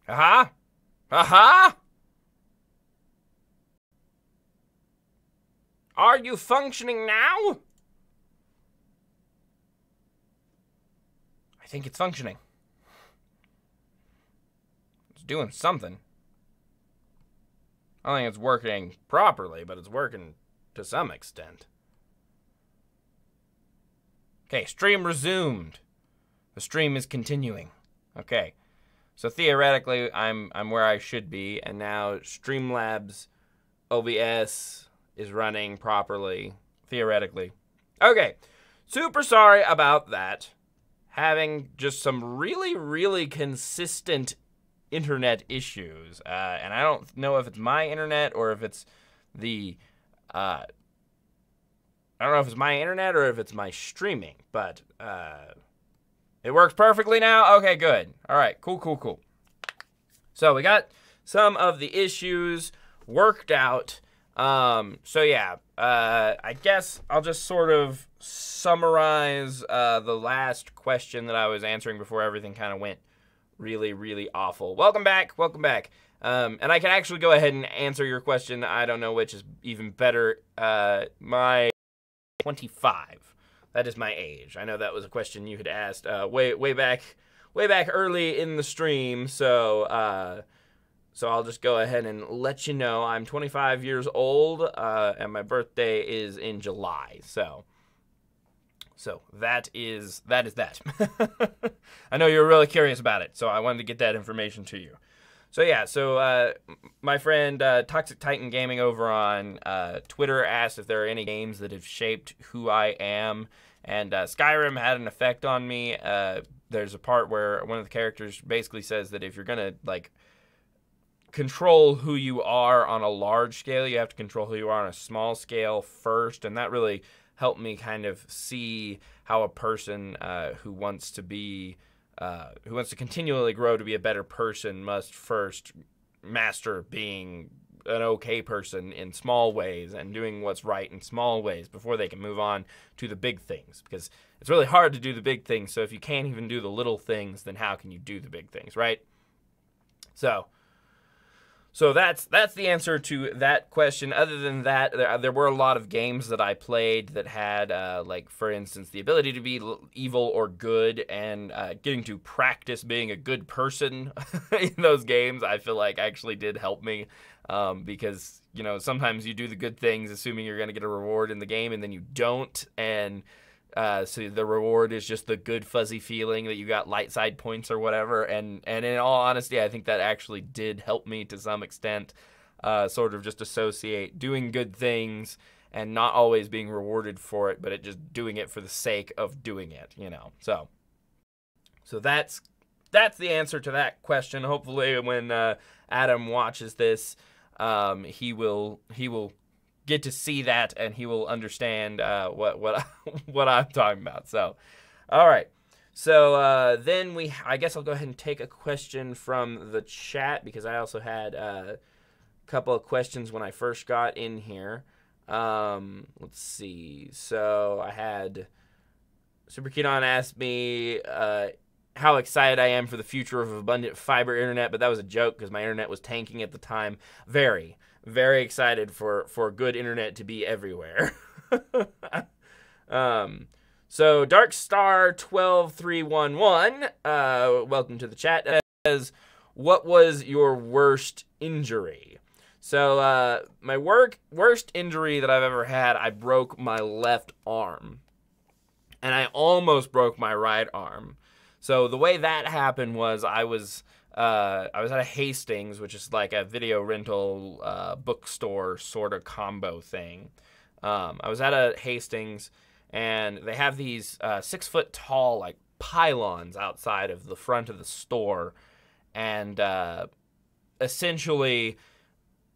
Aha! Aha! Are you functioning now? I think it's functioning. It's doing something. I don't think it's working properly, but it's working to some extent. Okay, stream resumed. The stream is continuing. Okay. So theoretically, I'm where I should be, and now Streamlabs OBS is running properly, theoretically. Okay, super sorry about that. Having just some really, really consistent internet issues, and I don't know if it's my internet or if it's the, I don't know if it's my internet or if it's my streaming, but it works perfectly now. Okay, good. All right, cool. So we got some of the issues worked out. So yeah, I guess I'll just sort of summarize the last question that I was answering before everything kind of went really, really awful. Welcome back. And I can actually go ahead and answer your question. I don't know which is even better. My 25. That is my age. I know that was a question you had asked way back early in the stream. So I'll just go ahead and let you know I'm 25 years old, and my birthday is in July. So that is that. I know you're really curious about it, so I wanted to get that information to you. So yeah, my friend Toxic Titan Gaming over on Twitter asked if there are any games that have shaped who I am, and Skyrim had an effect on me. There's a part where one of the characters basically says that if you're gonna like control who you are on a large scale, you have to control who you are on a small scale first, and that really helped me kind of see how a person who wants to continually grow to be a better person must first master being an okay person in small ways and doing what's right in small ways before they can move on to the big things, because it's really hard to do the big things. So if you can't even do the little things, then how can you do the big things, right? So that's the answer to that question. Other than that, there were a lot of games that I played that had, like, for instance, the ability to be evil or good, and getting to practice being a good person in those games, I feel like actually did help me, because, you know, sometimes you do the good things assuming you're going to get a reward in the game, and then you don't, and so the reward is just the good fuzzy feeling that you got light side points or whatever. And in all honesty, I think that actually did help me to some extent, sort of just associate doing good things and not always being rewarded for it, but it just doing it for the sake of doing it, you know. So that's the answer to that question. Hopefully when Adam watches this, he will get to see that, and he will understand what I'm talking about. So, all right. So then I guess I'll go ahead and take a question from the chat, because I also had a couple of questions when I first got in here. Let's see. So I had Super Kedon asked me how excited I am for the future of abundant fiber internet, but that was a joke because my internet was tanking at the time. Very excited for good internet to be everywhere. So Darkstar12311, welcome to the chat, says, what was your worst injury? So my worst injury that I've ever had, I broke my left arm, and I almost broke my right arm. So the way that happened was I was at a Hastings, which is like a video rental bookstore sort of combo thing. I was at a Hastings, and they have these 6 foot tall like pylons outside of the front of the store, and essentially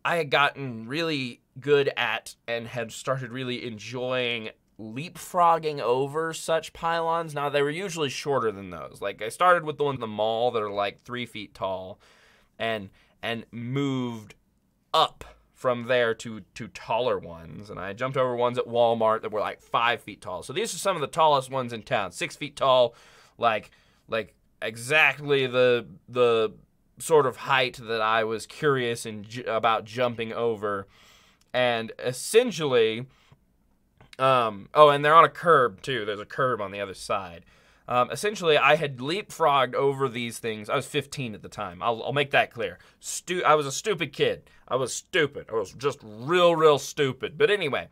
I had gotten really good at and had started really enjoying leapfrogging over such pylons. Now, they were usually shorter than those. Like, I started with the ones in the mall that are like 3 feet tall, and moved up from there to taller ones. And I jumped over ones at Walmart that were like 5 feet tall. So these are some of the tallest ones in town. 6 feet tall, like exactly the sort of height that I was curious about jumping over. And essentially, oh, and they're on a curb too. There's a curb on the other side. Essentially, I had leapfrogged over these things. I was 15 at the time. I'll make that clear. I was a stupid kid. I was stupid. I was just real stupid. But anyway,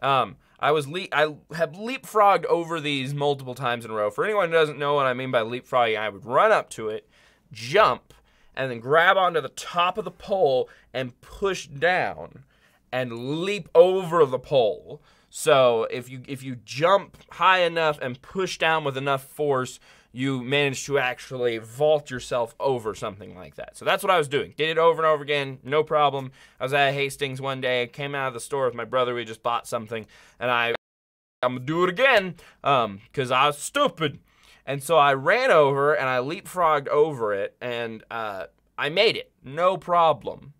I have leapfrogged over these multiple times in a row. For anyone who doesn't know what I mean by leapfrogging, I would run up to it, jump, and then grab onto the top of the pole and push down and leap over the pole. So if you jump high enough and push down with enough force, you manage to actually vault yourself over something like that. So that's what I was doing. Did it over and over again, no problem. I was at Hastings one day, came out of the store with my brother, we just bought something, and I'm gonna do it again, because I was stupid. And so I ran over and I leapfrogged over it, and I made it, no problem.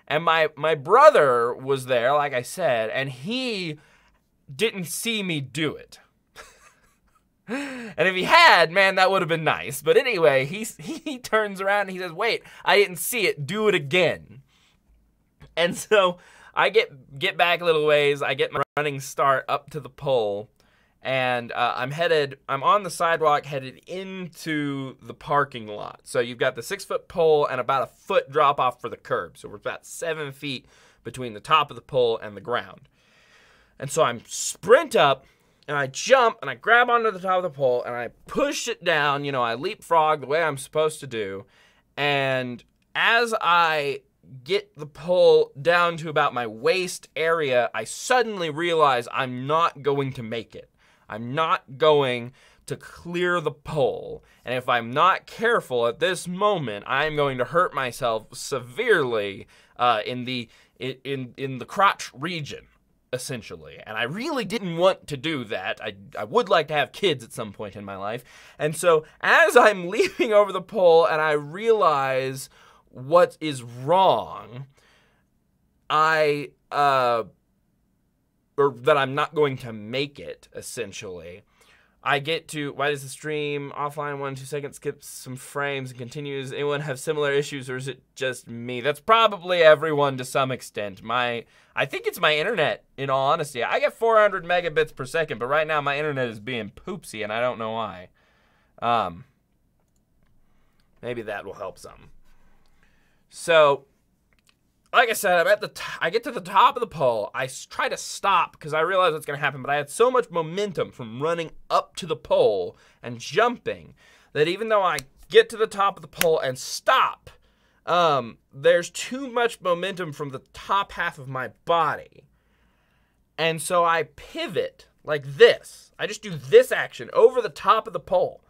And my brother was there, like I said, and he didn't see me do it. And if he had, man, that would have been nice. But anyway, he turns around and he says, wait, I didn't see it, do it again. And so I get back a little ways, I get my running start up to the pole, and I'm on the sidewalk headed into the parking lot. So you've got the 6-foot pole and about a foot drop off for the curb. So we're about 7 feet between the top of the pole and the ground. And so I sprint up, and I jump, and I grab onto the top of the pole, and I push it down. You know, I leapfrog the way I'm supposed to do. And as I get the pole down to about my waist area, I suddenly realize I'm not going to make it. I'm not going to clear the pole. And if I'm not careful at this moment, I'm going to hurt myself severely in the crotch region, essentially. And I really didn't want to do that. I would like to have kids at some point in my life. And so as I'm leaping over the pole and I realize what is wrong, or that I'm not going to make it, essentially, I get to, why does the stream offline 1 2 seconds skip some frames and continues? Anyone have similar issues, or is it just me? That's probably everyone to some extent. I think it's my internet, in all honesty. I get 400 megabits per second, but right now my internet is being poopsy, and I don't know why. Maybe that will help some. So, like I said, I get to the top of the pole. I try to stop because I realize what's going to happen, but I had so much momentum from running up to the pole and jumping that even though I get to the top of the pole and stop, there's too much momentum from the top half of my body. And so I pivot like this. I just do this action over the top of the pole,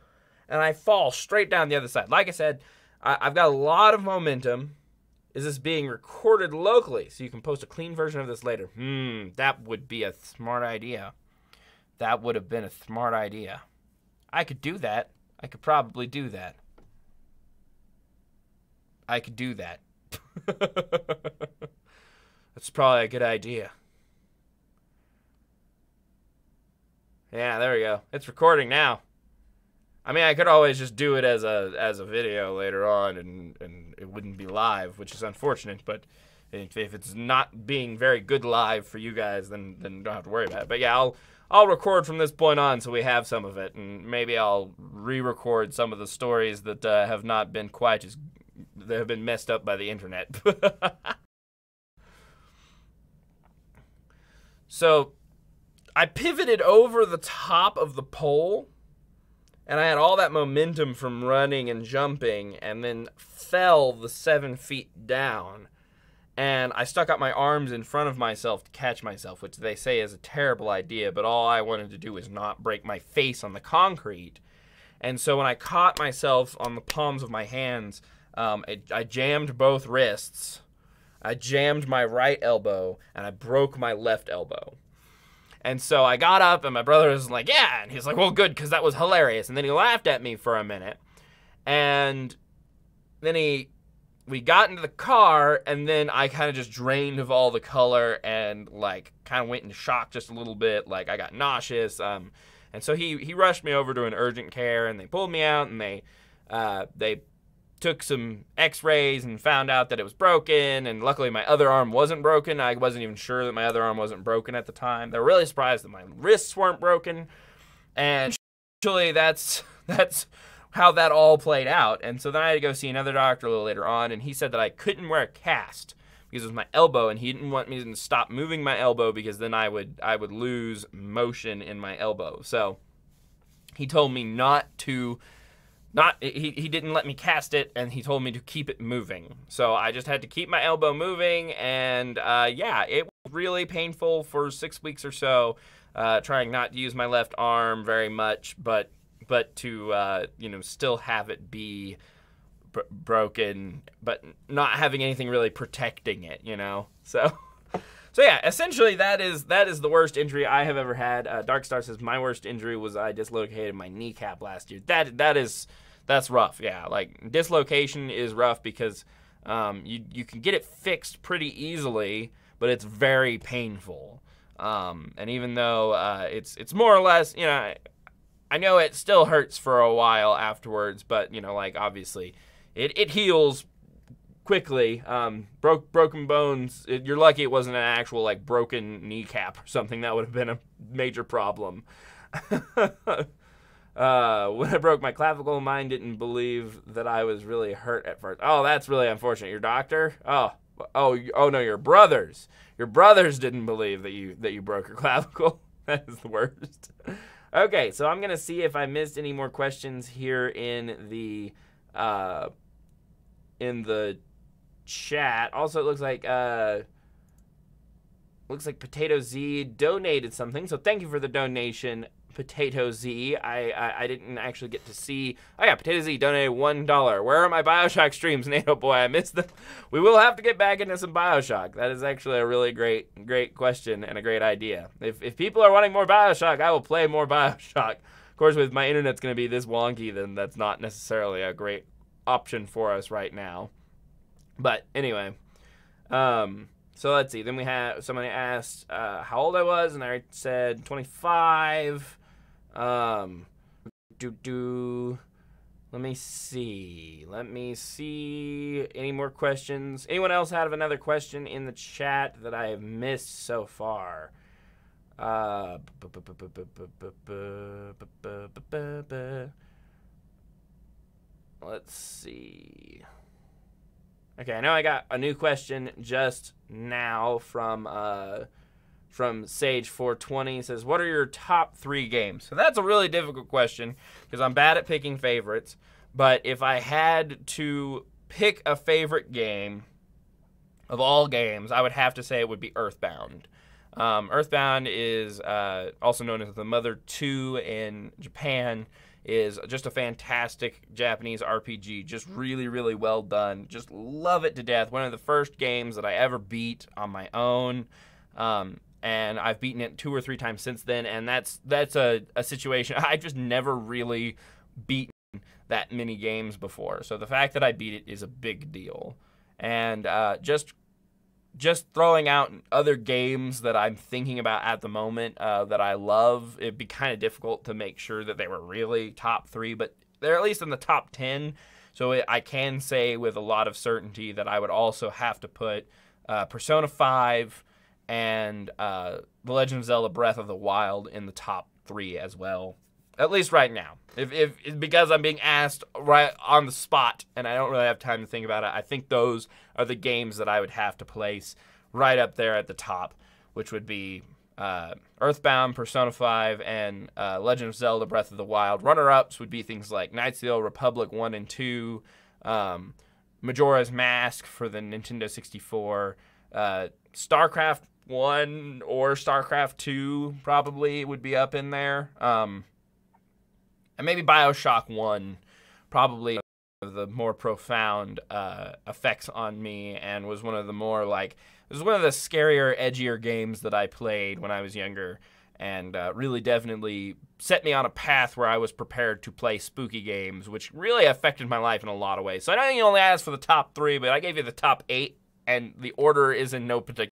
and I fall straight down the other side. Like I said, I've got a lot of momentum. Is this being recorded locally so you can post a clean version of this later? That would be a smart idea. That would have been a smart idea. I could do that. I could probably do that. I could do that. That's probably a good idea. Yeah, there we go. It's recording now. I mean, I could always just do it as a video later on, and it wouldn't be live, which is unfortunate. But if it's not being very good live for you guys, then don't have to worry about it. But yeah, I'll record from this point on so we have some of it, and maybe I'll re-record some of the stories that have not been quite as that have been messed up by the internet. So I pivoted over the top of the pole. And I had all that momentum from running and jumping, and then fell the 7 feet down. And I stuck out my arms in front of myself to catch myself, which they say is a terrible idea, but all I wanted to do was not break my face on the concrete. And so when I caught myself on the palms of my hands, I jammed both wrists, I jammed my right elbow, and I broke my left elbow. And so I got up, and my brother was like, yeah. And he's like, well, good, because that was hilarious. And then he laughed at me for a minute. And then we got into the car, and then I kind of just drained of all the color and, like, kind of went into shock just a little bit. Like, I got nauseous. And so he rushed me over to an urgent care, and they pulled me out, and they took some x-rays and found out that it was broken, and luckily my other arm wasn't broken. I wasn't even sure that my other arm wasn't broken at the time. They were really surprised that my wrists weren't broken, and actually that's how that all played out. And so then I had to go see another doctor a little later on, and he said that I couldn't wear a cast because it was my elbow, and he didn't want me to stop moving my elbow because then I would lose motion in my elbow. So he told me he didn't let me cast it, and he told me to keep it moving. So I just had to keep my elbow moving, and yeah, it was really painful for 6 weeks or so, trying not to use my left arm very much, but to still have it be broken, but not having anything really protecting it, So yeah, essentially that is the worst injury I have ever had. Darkstar says my worst injury was I dislocated my kneecap last year. That's rough. Yeah, like dislocation is rough because you can get it fixed pretty easily, but it's very painful. And even though it's more or less, I know it still hurts for a while afterwards, but obviously it heals quickly. Broken bones, you're lucky it wasn't an actual broken kneecap or something. That would have been a major problem. When I broke my clavicle, mine didn't believe that I was really hurt at first. Oh, that's really unfortunate. Your doctor? Oh no, your brothers didn't believe that you broke your clavicle. That is the worst. Okay, so I'm gonna see if I missed any more questions here in the chat. Also, it looks like Potato Z donated something, so thank you for the donation, Potato Z. I didn't actually get to see. Oh yeah, Potato Z donated $1. Where are my BioShock streams, NATO boy? I missed them. We will have to get back into some BioShock. That is actually a really great question and a great idea. If people are wanting more BioShock, I will play more BioShock. Of course, with my internet's going to be this wonky, then that's not necessarily a great option for us right now. But anyway, so let's see. Then we had somebody asked how old I was, and I said 25. Let me see. Any more questions? Anyone else have another question in the chat that I have missed so far? Let's see. Okay, I know I got a new question just now from Sage420. It says, what are your top 3 games? So that's a really difficult question because I'm bad at picking favorites. But if I had to pick a favorite game of all games, I would have to say it would be Earthbound. Earthbound is also known as the Mother 2 in Japan. Is just a fantastic Japanese RPG. Just really, really well done. Just love it to death. One of the first games that I ever beat on my own. And I've beaten it 2 or 3 times since then. And that's a situation. I just never really beaten that many games before. So the fact that I beat it is a big deal. And just throwing out other games that I'm thinking about at the moment that I love, it'd be kind of difficult to make sure that they were really top 3, but they're at least in the top 10. So I can say with a lot of certainty that I would also have to put Persona 5 and The Legend of Zelda Breath of the Wild in the top 3 as well. At least right now. If because I'm being asked right on the spot and I don't really have time to think about it, I think those are the games that I would have to place right up there at the top, which would be Earthbound, Persona 5, and Legend of Zelda Breath of the Wild. Runner-ups would be things like Knights of the Old Republic 1 and 2, Majora's Mask for the Nintendo 64, StarCraft 1 or StarCraft 2 probably would be up in there. And maybe BioShock 1, probably the more profound effects on me, and was one of the more it was one of the scarier, edgier games that I played when I was younger, and really definitely set me on a path where I was prepared to play spooky games, which really affected my life in a lot of ways. So I know you only asked for the top 3, but I gave you the top 8, and the order is in no particular.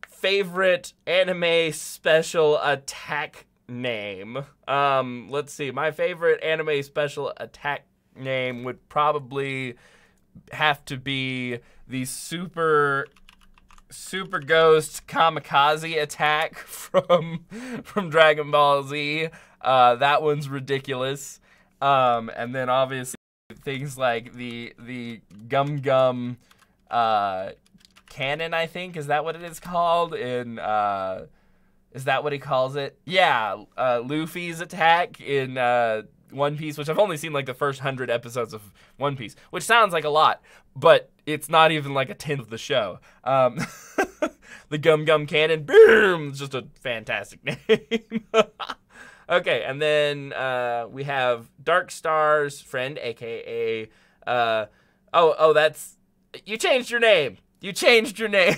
Favorite anime special attack name. Let's see. My favorite anime special attack name would probably have to be the Super Ghost Kamikaze attack from Dragon Ball Z. That one's ridiculous. And then obviously things like the Gum Gum cannon, I think, is that what it is called? Is that what he calls it? Yeah, Luffy's attack in One Piece, which I've only seen like the first 100 episodes of One Piece, which sounds like a lot, but it's not even like a tenth of the show. The Gum Gum Cannon, boom! It's just a fantastic name. Okay, and then we have Dark Star's friend, aka that's you changed your name. You changed your name.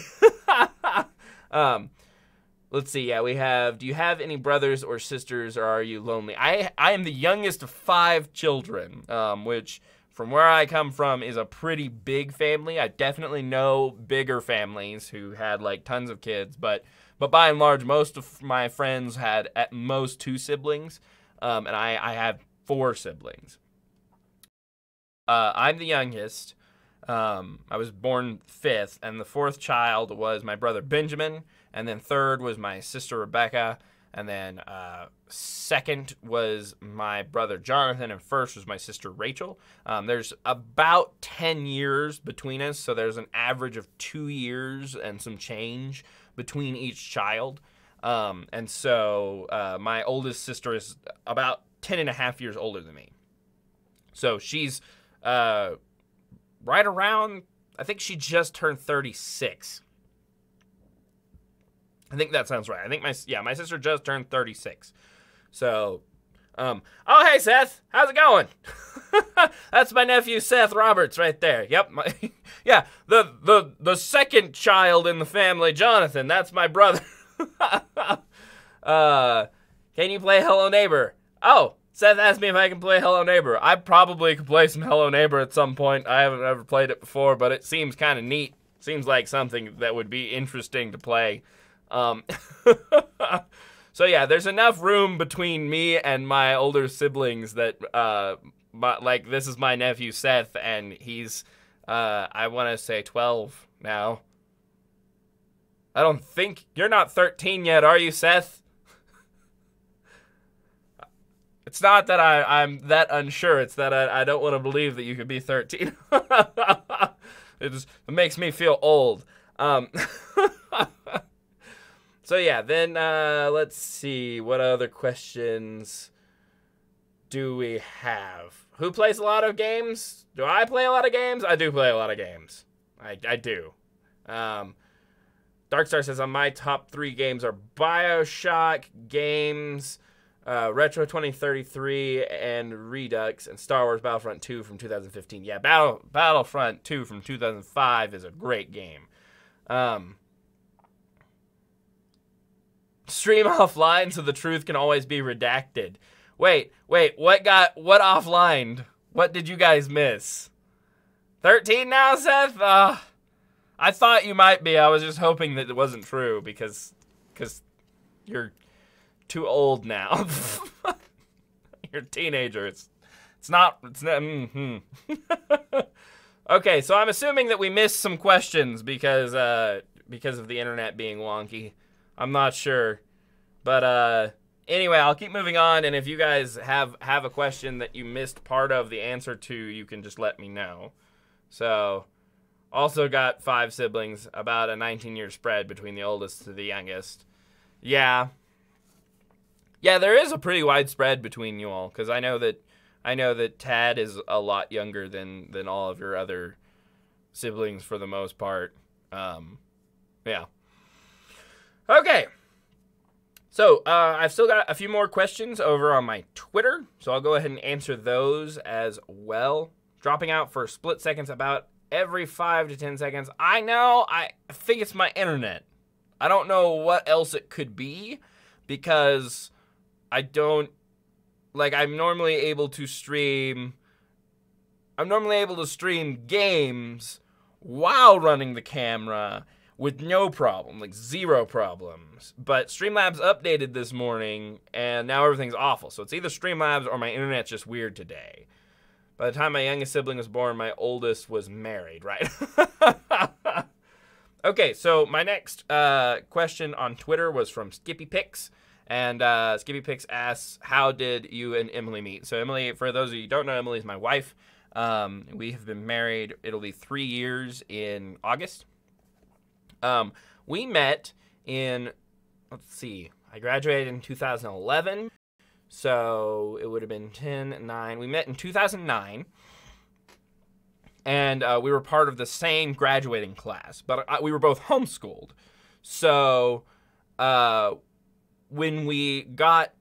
Let's see. Yeah, we have. Do you have any brothers or sisters, or are you lonely? I am the youngest of 5 children, which, from where I come from, is a pretty big family. I definitely know bigger families who had like tons of kids, but by and large, most of my friends had at most 2 siblings, and I have 4 siblings. I'm the youngest. I was born 5th, and the 4th child was my brother Benjamin. And then 3rd was my sister Rebecca, and then 2nd was my brother Jonathan, and 1st was my sister Rachel. There's about 10 years between us, so there's an average of 2 years and some change between each child. And so my oldest sister is about 10 and a half years older than me. So she's right around, I think she just turned 36. I think that sounds right. I think my sister just turned 36. So, oh, hey, Seth. How's it going? That's my nephew, Seth Roberts, right there. Yep. Yeah, the 2nd child in the family, Jonathan. That's my brother. Can you play Hello Neighbor? Oh, Seth asked me if I can play Hello Neighbor. I probably could play some Hello Neighbor at some point. I haven't ever played it before, but it seems kind of neat. Seems like something that would be interesting to play. So yeah, there's enough room between me and my older siblings that, like, this is my nephew Seth, and he's, I want to say 12 now. I don't think, you're not 13 yet, are you, Seth? It's not that I'm that unsure, it's that I don't want to believe that you could be 13. It makes me feel old. So yeah, then let's see, what other questions do we have? Who plays a lot of games? Do I play a lot of games? I do play a lot of games. I do. Darkstar says on my top 3 games are BioShock games, Retro 2033, and Redux, and Star Wars Battlefront 2 from 2015. Yeah, Battlefront 2 from 2005 is a great game. Stream offline so the truth can always be redacted. Wait, what offlined? What did you guys miss? 13 now, Seth? I thought you might be. I was just hoping that it wasn't true because you're too old now. You're a teenager. It's not. Okay, so I'm assuming that we missed some questions because of the internet being wonky. I'm not sure. But anyway, I'll keep moving on, and if you guys have a question that you missed part of the answer to, you can just let me know. So, also got 5 siblings, about a 19-year spread between the oldest to the youngest. Yeah, there is a pretty wide spread between you all, because I know that Tad is a lot younger than all of your other siblings for the most part. Yeah. Okay. So, I've still got a few more questions over on my Twitter, so I'll go ahead and answer those as well. Dropping out for split seconds about every 5 to 10 seconds. I know, I think it's my internet. I don't know what else it could be, because I'm normally able to stream games while running the camera, with no problem, like zero problems. But Streamlabs updated this morning, and now everything's awful. So it's either Streamlabs or my internet's just weird today. By the time my youngest sibling was born, my oldest was married, right? Okay, so my next question on Twitter was from Skippy Picks. And Skippy Picks asks, how did you and Emily meet? So Emily, for those of you who don't know, Emily is my wife. We have been married. It'll be 3 years in August. We met in, let's see, I graduated in 2011. So it would have been 10, 9. We met in 2009. And we were part of the same graduating class. But we were both homeschooled. So when we got...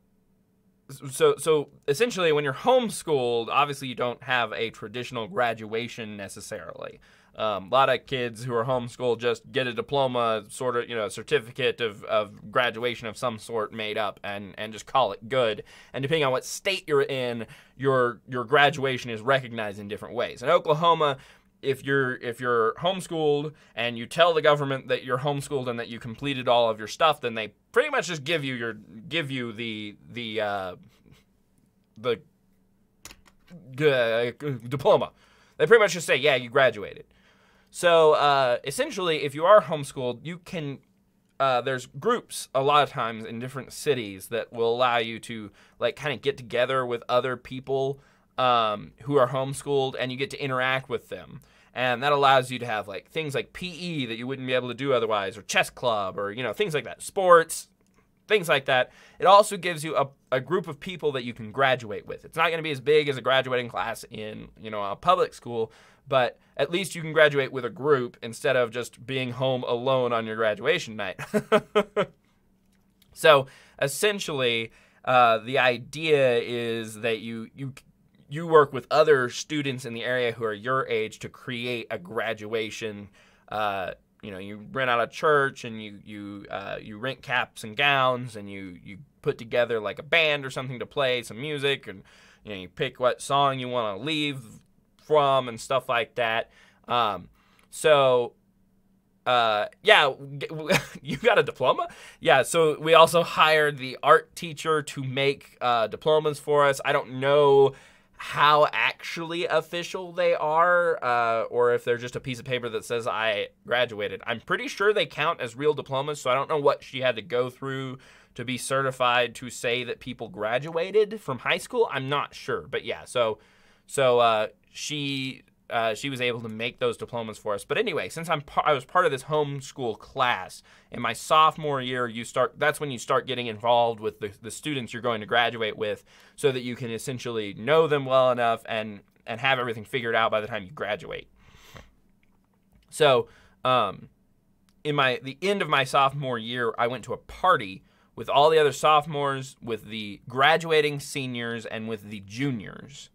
So essentially, when you're homeschooled, obviously you don't have a traditional graduation necessarily. A lot of kids who are homeschooled just get a diploma, sort of, certificate of graduation of some sort made up and just call it good. And depending on what state you're in, your graduation is recognized in different ways. In Oklahoma, if you're homeschooled and you tell the government that you're homeschooled and that you completed all of your stuff, then they pretty much just give you the diploma. They pretty much just say, yeah, you graduated. So essentially, if you are homeschooled, you can. There's groups a lot of times in different cities that will allow you to kind of get together with other people who are homeschooled, and you get to interact with them. And that allows you to have things like PE that you wouldn't be able to do otherwise, or chess club, or things like that, sports, things like that. It also gives you a group of people that you can graduate with. It's not going to be as big as a graduating class in a public school, but at least you can graduate with a group instead of just being home alone on your graduation night. So essentially, the idea is that you work with other students in the area who are your age to create a graduation. You rent out a church, and you rent caps and gowns, and you put together a band or something to play some music, and you pick what song you want to leave from and stuff like that. You got a diploma? Yeah, so we also hired the art teacher to make diplomas for us. I don't know how actually official they are, or if they're just a piece of paper that says I graduated. I'm pretty sure they count as real diplomas, so I don't know what she had to go through to be certified to say that people graduated from high school. I'm not sure, but yeah, so she was able to make those diplomas for us. But anyway, since I was part of this homeschool class, in my sophomore year, that's when you start getting involved with the students you're going to graduate with, so that you can essentially know them well enough and have everything figured out by the time you graduate. So in the end of my sophomore year, I went to a party with all the other sophomores, with the graduating seniors, and with the juniors.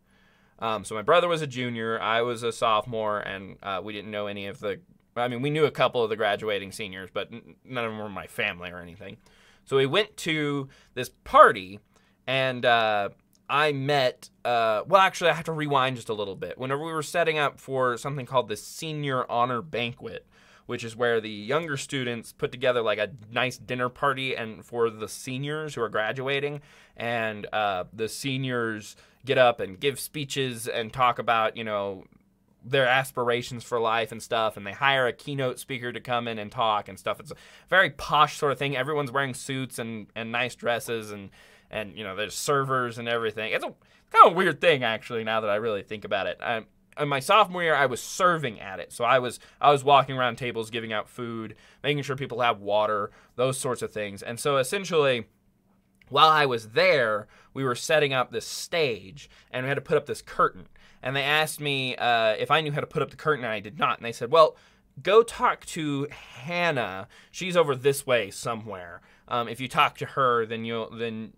So my brother was a junior, I was a sophomore, and we didn't know any of we knew a couple of the graduating seniors, but none of them were my family or anything. So we went to this party, and I met, actually I have to rewind just a little bit. Whenever we were setting up for something called the Senior Honor Banquet, which is where the younger students put together a nice dinner party and for the seniors who are graduating, and the seniors get up and give speeches and talk about, their aspirations for life and stuff, and they hire a keynote speaker to come in and talk and stuff. It's a very posh sort of thing. Everyone's wearing suits and nice dresses, and there's servers and everything. It's a kind of weird thing, actually, now that I really think about it. In my sophomore year, I was serving at it. So I was walking around tables, giving out food, making sure people have water, those sorts of things. And so essentially, while I was there, we were setting up this stage, and we had to put up this curtain. And they asked me if I knew how to put up the curtain, and I did not. And they said, well, go talk to Hannah. She's over this way somewhere. If you talk to her, then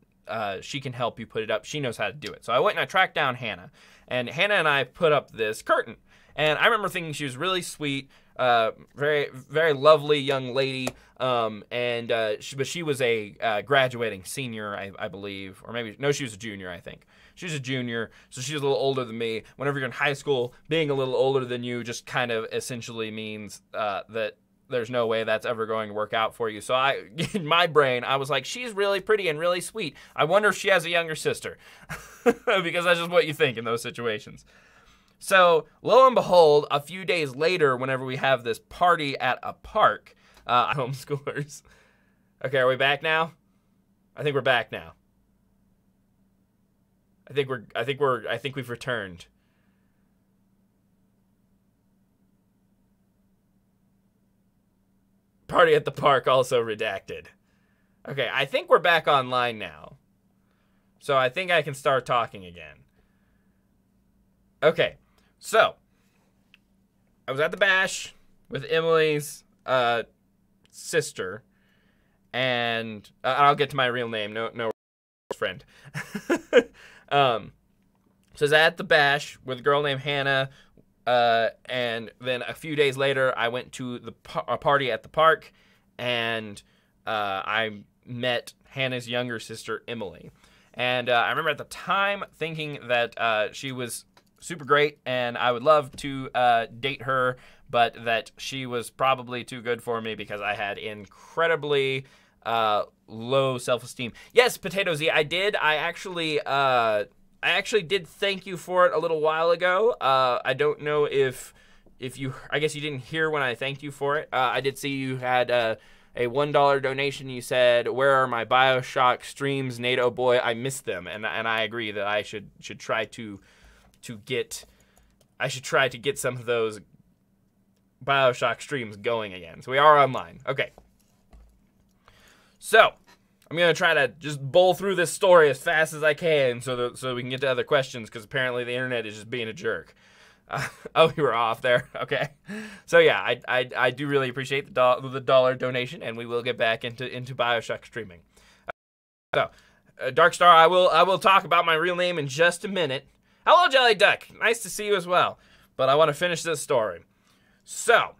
she can help you put it up. She knows how to do it. So I went and I tracked down Hannah. And Hannah and I put up this curtain. And I remember thinking she was really sweet, very, very lovely young lady. But she was a graduating senior, I believe. Or maybe, no, she was a junior, I think. She was a junior, so she was a little older than me. Whenever you're in high school, being a little older than you just kind of essentially means that there's no way that's ever going to work out for you. So in my brain, I was like, she's really pretty and really sweet. I wonder if she has a younger sister. Because that's just what you think in those situations. So lo and behold, a few days later, whenever we have this party at a park, homeschoolers. Okay, are we back now? I think we're back now. I think we've returned. Party at the park also redacted. Okay, I think we're back online now. So I think I can start talking again. Okay, so I was at the bash with Emily's sister, and I'll get to my real name. No friend. So I was at the bash with a girl named Hannah. And then a few days later, I went to a party at the park, and I met Hannah's younger sister, Emily. And I remember at the time thinking that she was super great, and I would love to date her, but that she was probably too good for me because I had incredibly low self-esteem. Yes, Potato Z, I did. I actually did thank you for it a little while ago. I don't know if you, I guess you didn't hear when I thanked you for it. I did see you had a $1 donation. You said, "Where are my BioShock streams, NATO boy? I miss them." And I agree that I should try to get some of those BioShock streams going again. So we are online. Okay. So I'm going to try to just bowl through this story as fast as I can so we can get to other questions, because apparently the internet is just being a jerk. Oh, you were off there. Okay. So yeah, I do really appreciate the dollar donation, and we will get back into BioShock streaming. So, Darkstar, I will talk about my real name in just a minute. Hello, Jelly Duck. Nice to see you as well. But I want to finish this story. So,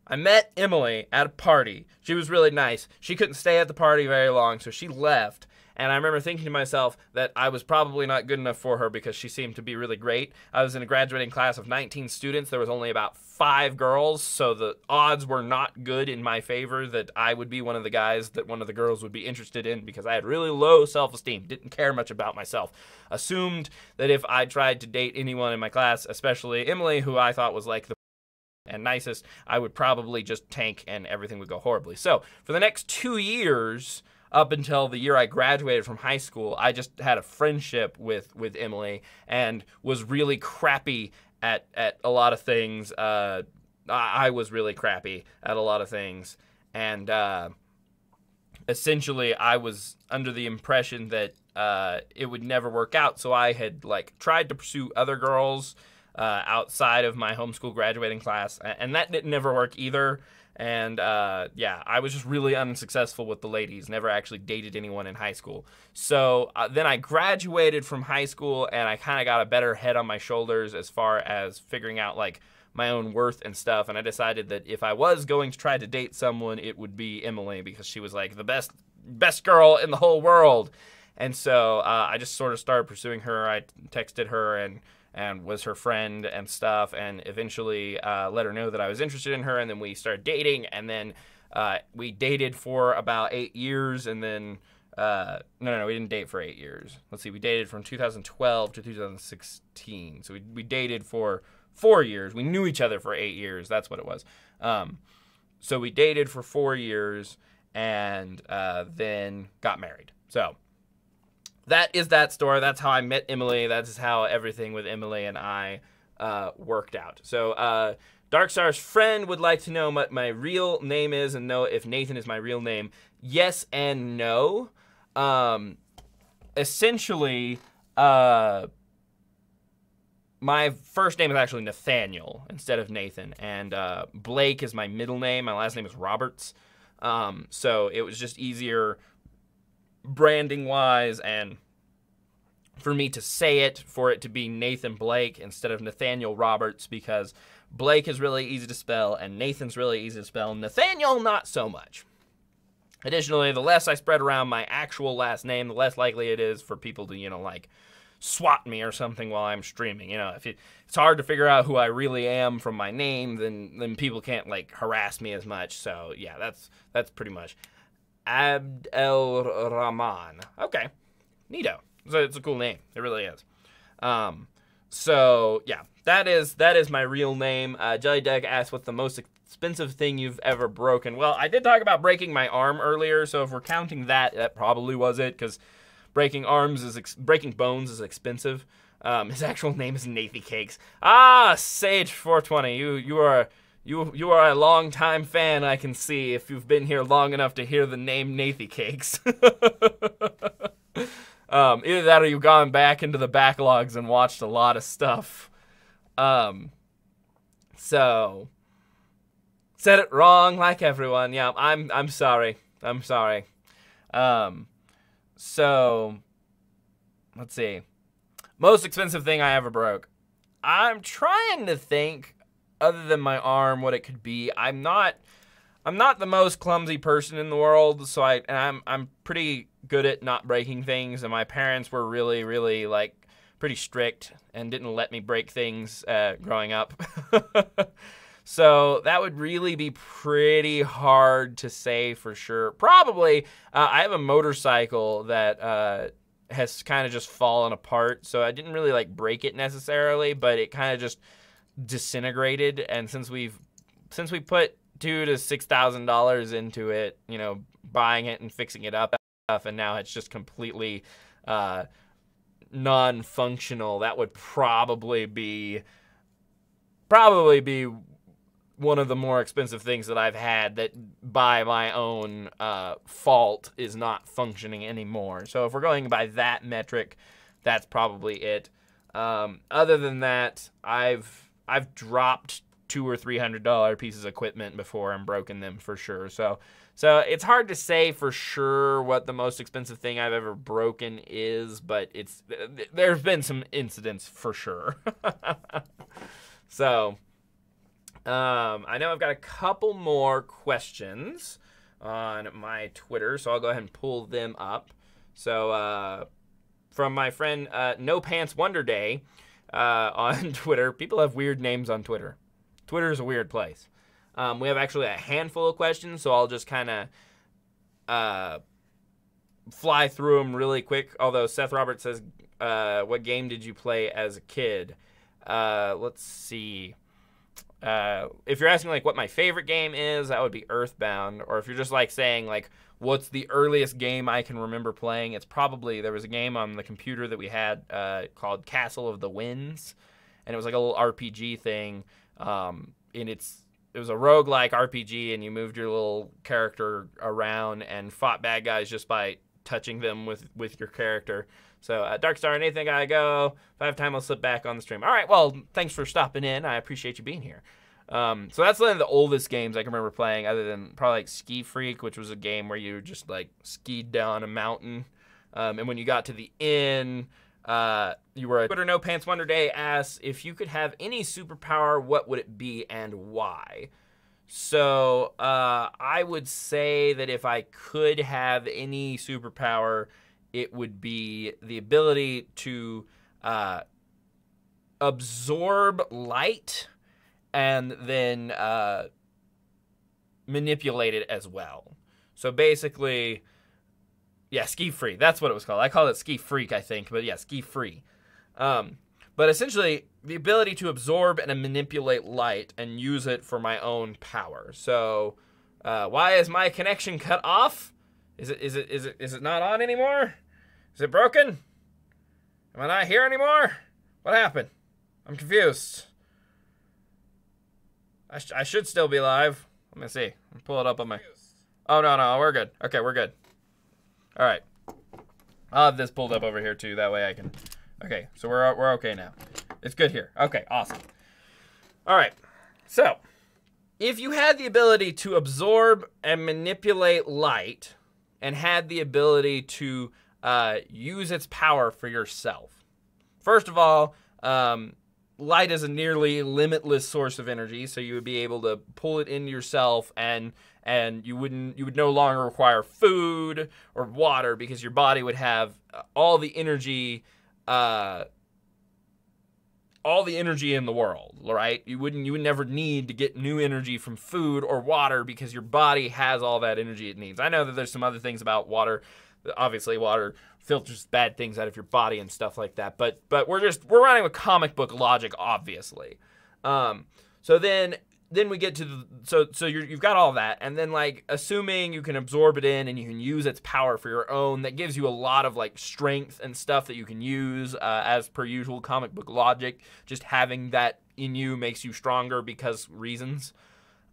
I met Emily at a party. She was really nice. She couldn't stay at the party very long, so she left. And I remember thinking to myself that I was probably not good enough for her because she seemed to be really great. I was in a graduating class of 19 students. There was only about 5 girls, so the odds were not good in my favor that I would be one of the guys that one of the girls would be interested in, because I had really low self-esteem, didn't care much about myself. Assumed that if I tried to date anyone in my class, especially Emily, who I thought was like the and nicest, I would probably just tank and everything would go horribly. So for the next 2 years, up until the year I graduated from high school, I just had a friendship with Emily and was really crappy at a lot of things. I was really crappy at a lot of things. And essentially, I was under the impression that it would never work out. So I had tried to pursue other girls outside of my homeschool graduating class, and that didn't never work either. And yeah, I was just really unsuccessful with the ladies, never actually dated anyone in high school. So then I graduated from high school, and I kind of got a better head on my shoulders as far as figuring out my own worth and stuff. And I decided that if I was going to try to date someone, it would be Emily, because she was the best girl in the whole world. And so I just sort of started pursuing her. I texted her and was her friend and stuff, and eventually let her know that I was interested in her, and then we started dating, and then we dated for about 8 years, and then, no, we didn't date for 8 years. Let's see, we dated from 2012 to 2016, so we dated for 4 years. We knew each other for 8 years, that's what it was. So we dated for 4 years, and then got married. So that is that story. That's how I met Emily. That's how everything with Emily and I worked out. So Darkstar's friend would like to know what my real name is and know if Nathan is my real name. Yes and no. Essentially, my first name is actually Nathaniel instead of Nathan. And Blake is my middle name. My last name is Roberts. So it was just easier branding wise and for me to say it, for it to be Nathan Blake instead of Nathaniel Roberts, because Blake is really easy to spell and Nathan's really easy to spell. Nathaniel, not so much. Additionally, the less I spread around my actual last name, the less likely it is for people to, swat me or something while I'm streaming. You know, if it's hard to figure out who I really am from my name, then people can't like harass me as much. So yeah, that's pretty much Abd El Rahman. Okay, neato. So it's a cool name. It really is. So yeah, that is my real name. Jelly Doug asked, "What's the most expensive thing you've ever broken?" Well, I did talk about breaking my arm earlier, so if we're counting that, that probably was it, because breaking bones is expensive. His actual name is Nathy Cakes. Ah, Sage 420, you are a long time fan. I can see if you've been here long enough to hear the name Nathy Cakes. Either that or you've gone back into the backlogs and watched a lot of stuff. So said it wrong like everyone. Yeah, I'm sorry. I'm sorry. So let's see. Most expensive thing I ever broke. I'm trying to think, other than my arm, what it could be. I'm not the most clumsy person in the world, so I'm pretty good at not breaking things, and my parents were really, really, like, pretty strict and didn't let me break things growing up. So that would really be pretty hard to say for sure. Probably, I have a motorcycle that has kind of just fallen apart, so I didn't really, like, break it necessarily, but it kind of just disintegrated, and since we put $2,000 to $6,000 into it, you know, buying it and fixing it up, and now it's just completely non-functional. That would probably be one of the more expensive things that I've had that, by my own fault, is not functioning anymore. So if we're going by that metric, that's probably it. Other than that, I've dropped $200 or $300 pieces of equipment before and broken them for sure. So it's hard to say for sure what the most expensive thing I've ever broken is, but there's been some incidents for sure. So I know I've got a couple more questions on my Twitter, so I'll go ahead and pull them up. So from my friend No Pants Wonder Day on Twitter. People have weird names on Twitter. Twitter is a weird place. We have actually a handful of questions, so I'll just kind of fly through them really quick. Although Seth Roberts says, what game did you play as a kid? Let's see. If you're asking like what my favorite game is, that would be Earthbound. Or if you're just like saying like what's the earliest game I can remember playing, it's probably, there was a game on the computer that we had called Castle of the Winds, and it was like a little RPG thing. It was a roguelike RPG, and you moved your little character around and fought bad guys just by touching them with your character. So, Darkstar, anything I go, if I have time, I'll slip back on the stream. All right, well, thanks for stopping in. I appreciate you being here. So that's one of the oldest games I can remember playing, other than probably like Ski Freak, which was a game where you just like skied down a mountain. And when you got to the inn, you were a Twitter No Pants Wonder Day asks, if you could have any superpower, what would it be and why? So I would say that if I could have any superpower, it would be the ability to absorb light and then manipulate it as well. So basically, yeah, Ski Free. That's what it was called. I call it Ski Freak, I think. But yeah, Ski Free. But essentially, the ability to absorb and manipulate light and use it for my own power. So why is my connection cut off? Is it not on anymore? Is it broken? Am I not here anymore? What happened? I'm confused. I should still be live. Let me see. I'll pull it up on my... Oh, no, we're good. Okay, we're good. All right. I'll have this pulled up over here, too. That way I can... Okay, so we're okay now. It's good here. Okay, awesome. All right. So, if you had the ability to absorb and manipulate light and had the ability to use its power for yourself. First of all, light is a nearly limitless source of energy, so you would be able to pull it into yourself, and you would no longer require food or water, because your body would have all the energy all the energy in the world, right? You would never need to get new energy from food or water because your body has all that energy it needs. I know that there's some other things about water. Obviously, water filters bad things out of your body and stuff like that. But we're running with comic book logic, obviously. So then we get to you've got all that, and then like assuming you can absorb it in and you can use its power for your own, that gives you a lot of like strength and stuff that you can use as per usual comic book logic. Just having that in you makes you stronger because reasons.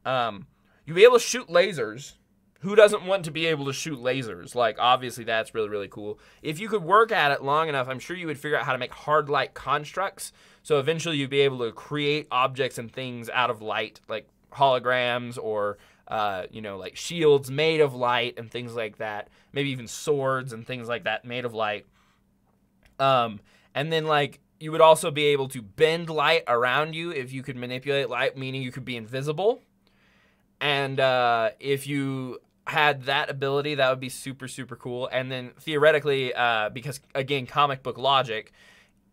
You'll be able to shoot lasers. Who doesn't want to be able to shoot lasers? Like, obviously, that's really, really cool. If you could work at it long enough, I'm sure you would figure out how to make hard light constructs. So eventually you'd be able to create objects and things out of light, like holograms or, like shields made of light and things like that. Maybe even swords and things like that made of light. And then, like, you would also be able to bend light around you if you could manipulate light, meaning you could be invisible. And if you had that ability, that would be super, super cool. And then theoretically, because, again, comic book logic,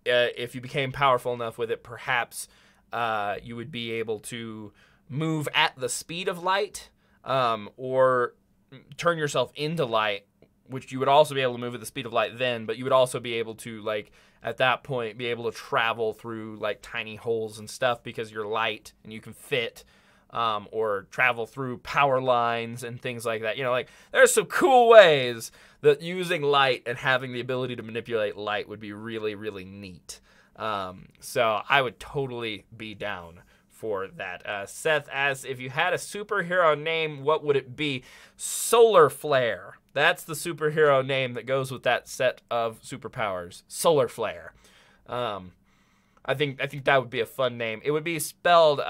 if you became powerful enough with it, perhaps you would be able to move at the speed of light or turn yourself into light, which you would also be able to move at the speed of light then, but you would also be able to, like, at that point, be able to travel through, like, tiny holes and stuff because you're light and you can fit. Or travel through power lines and things like that. Like, there's some cool ways that using light and having the ability to manipulate light would be really, really neat. So I would totally be down for that. Seth asks, if you had a superhero name, what would it be? Solar Flare. That's the superhero name that goes with that set of superpowers. Solar Flare. I think that would be a fun name. It would be spelled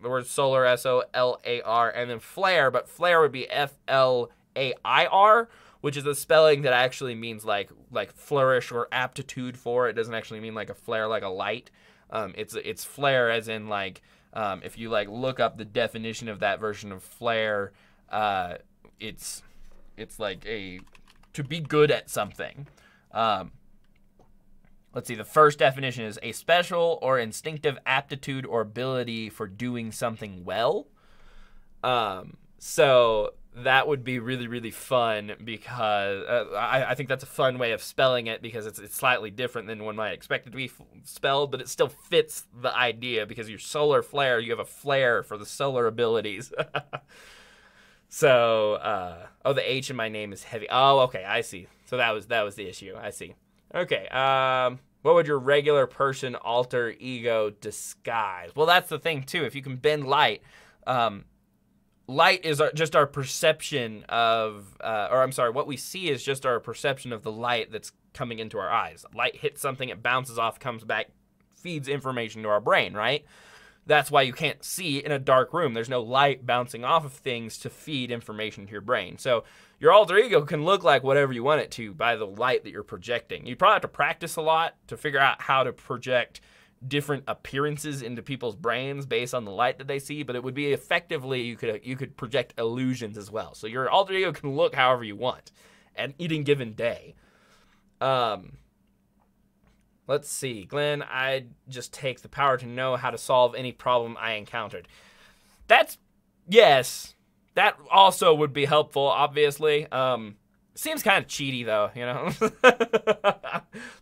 the word solar, S-O-L-A-R, and then flare, but flare would be F-L-A-I-R, which is a spelling that actually means like flourish or aptitude for. It doesn't actually mean like a flare, like a light. It's flare as in like, if you like look up the definition of that version of flare, it's like to be good at something. Let's see, the first definition is a special or instinctive aptitude or ability for doing something well. So that would be really, really fun because I think that's a fun way of spelling it because it's slightly different than one might expect it to be spelled, but it still fits the idea because your solar flare, you have a flare for the solar abilities. So, the H in my name is heavy. Oh, okay, I see. So that was the issue. I see. Okay, what would your regular person alter ego disguise? Well, that's the thing, too. If you can bend light, light is just our perception of, what we see is just our perception of the light that's coming into our eyes. Light hits something, it bounces off, comes back, feeds information to our brain, right? That's why you can't see in a dark room. There's no light bouncing off of things to feed information to your brain. So your alter ego can look like whatever you want it to by the light that you're projecting. You probably have to practice a lot to figure out how to project different appearances into people's brains based on the light that they see, but it would be effectively, you could project illusions as well. So your alter ego can look however you want at any given day. Let's see, Glenn, I'd just take the power to know how to solve any problem I encountered. Yes, that also would be helpful, obviously. Seems kind of cheaty, though,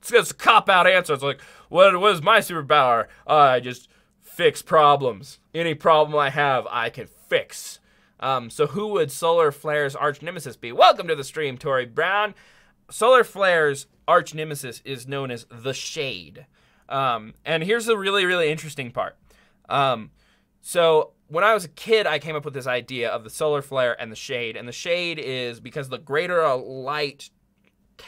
It's just a cop-out answer. It's like, what is my superpower? I just fix problems. Any problem I have, I can fix. So who would Solar Flare's arch nemesis be? Welcome to the stream, Tori Brown. Solar Flare's arch nemesis is known as the Shade. And here's the really, really interesting part. So when I was a kid, I came up with this idea of the solar flare and the shade. And the shade is because the greater the light,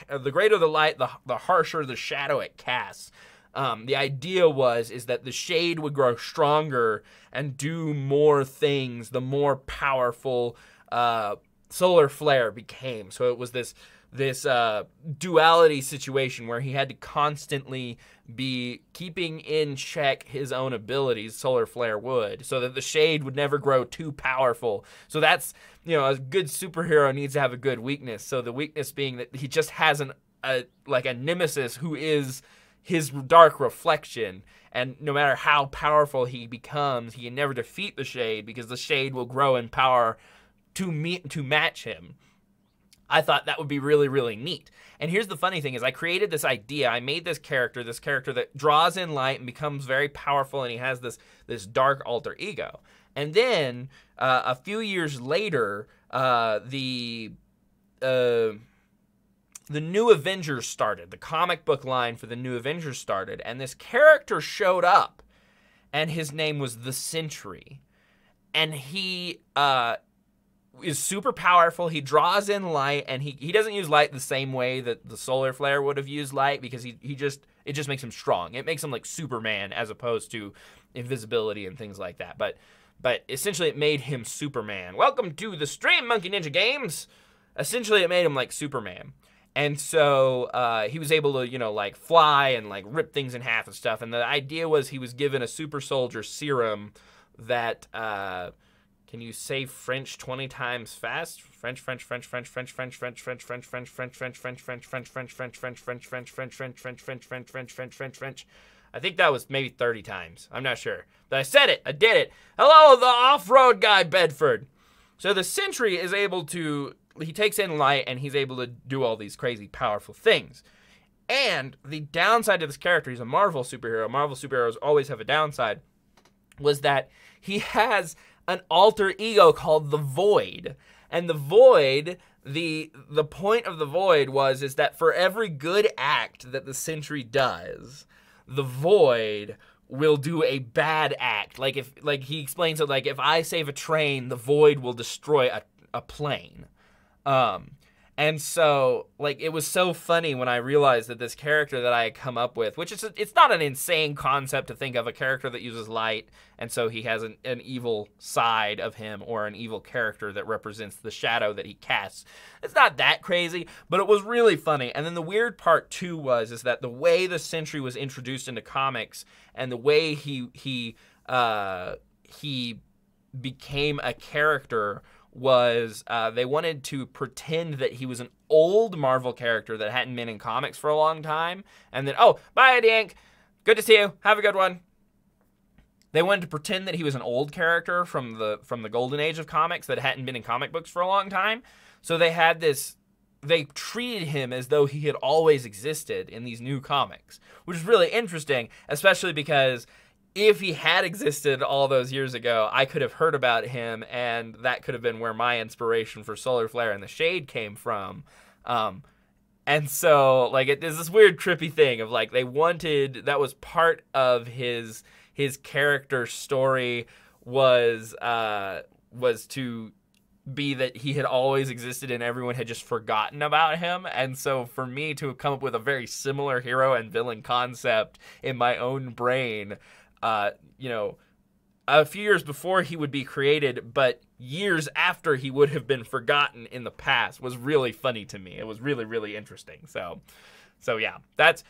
the harsher the shadow it casts. The idea is that the shade would grow stronger and do more things the more powerful solar flare became. So it was this duality situation where he had to constantly be keeping in check his own abilities, Solar Flare would, so that the Shade would never grow too powerful. So that's, a good superhero needs to have a good weakness. So the weakness being that he just has a nemesis who is his dark reflection. And no matter how powerful he becomes, he can never defeat the Shade because the Shade will grow in power to match him. I thought that would be really, really neat. And here's the funny thing is I created this idea. I made this character that draws in light and becomes very powerful, and he has this dark alter ego. And then a few years later, the New Avengers started. The comic book line for the New Avengers started, and this character showed up, and his name was the Sentry. And he is super powerful. He draws in light, and he doesn't use light the same way that the Solar Flare would have used light, because it just makes him strong. It makes him like Superman as opposed to invisibility and things like that. But essentially it made him Superman. Welcome to the stream, Monkey Ninja Games. Essentially it made him like Superman. And so he was able to, fly and, rip things in half and stuff. And the idea was he was given a super soldier serum that, can you say French 20 times fast? French. I think that was maybe 30 times. I'm not sure. But I said it. I did it. Hello, the off-road guy, Bedford. So the Sentry is able to... He takes in light, and he's able to do all these crazy, powerful things. And the downside to this character, he's a Marvel superhero. Marvel superheroes always have a downside, was that he has an alter ego called the Void. And the Void, the point of the Void is that for every good act that the Sentry does, the Void will do a bad act. Like he explains it, if I save a train, the Void will destroy a plane. And so, it was so funny when I realized that this character that I had come up with, which it's not an insane concept to think of a character that uses light, and so he has an evil side of him, or an evil character that represents the shadow that he casts. It's not that crazy, but it was really funny. And then the weird part, too, is that the way the Sentry was introduced into comics, and the way he became a character was they wanted to pretend that he was an old Marvel character that hadn't been in comics for a long time. And then, bye, Dank. Good to see you. Have a good one. They wanted to pretend that he was an old character from the golden age of comics that hadn't been in comic books for a long time. So they treated him as though he had always existed in these new comics, which is really interesting, especially because if he had existed all those years ago, I could have heard about him, and that could have been where my inspiration for Solar Flare and the Shade came from. And so, there's this weird trippy thing of, they wanted, that was part of his character story was to be that he had always existed and everyone had just forgotten about him. And so for me to come up with a very similar hero and villain concept in my own brain, a few years before he would be created, but years after he would have been forgotten in the past, was really funny to me. It was really, really interesting. So yeah, that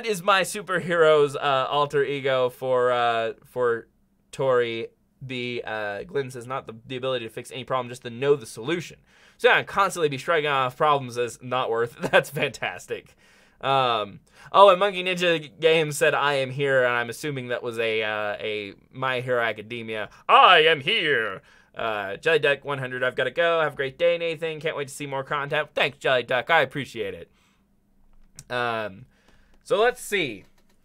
is my superhero's alter ego for Tori B. Glenn says, not the ability to fix any problem, just to know the solution. So yeah, constantly be shrugging off problems as not worth. That's fantastic. And Monkey Ninja Games said, I am here, and I'm assuming that was a My Hero Academia. I am here. Jelly Duck 100, I've got to go. Have a great day, Nathan. Can't wait to see more content. Thanks, Jelly Duck. I appreciate it. So let's see.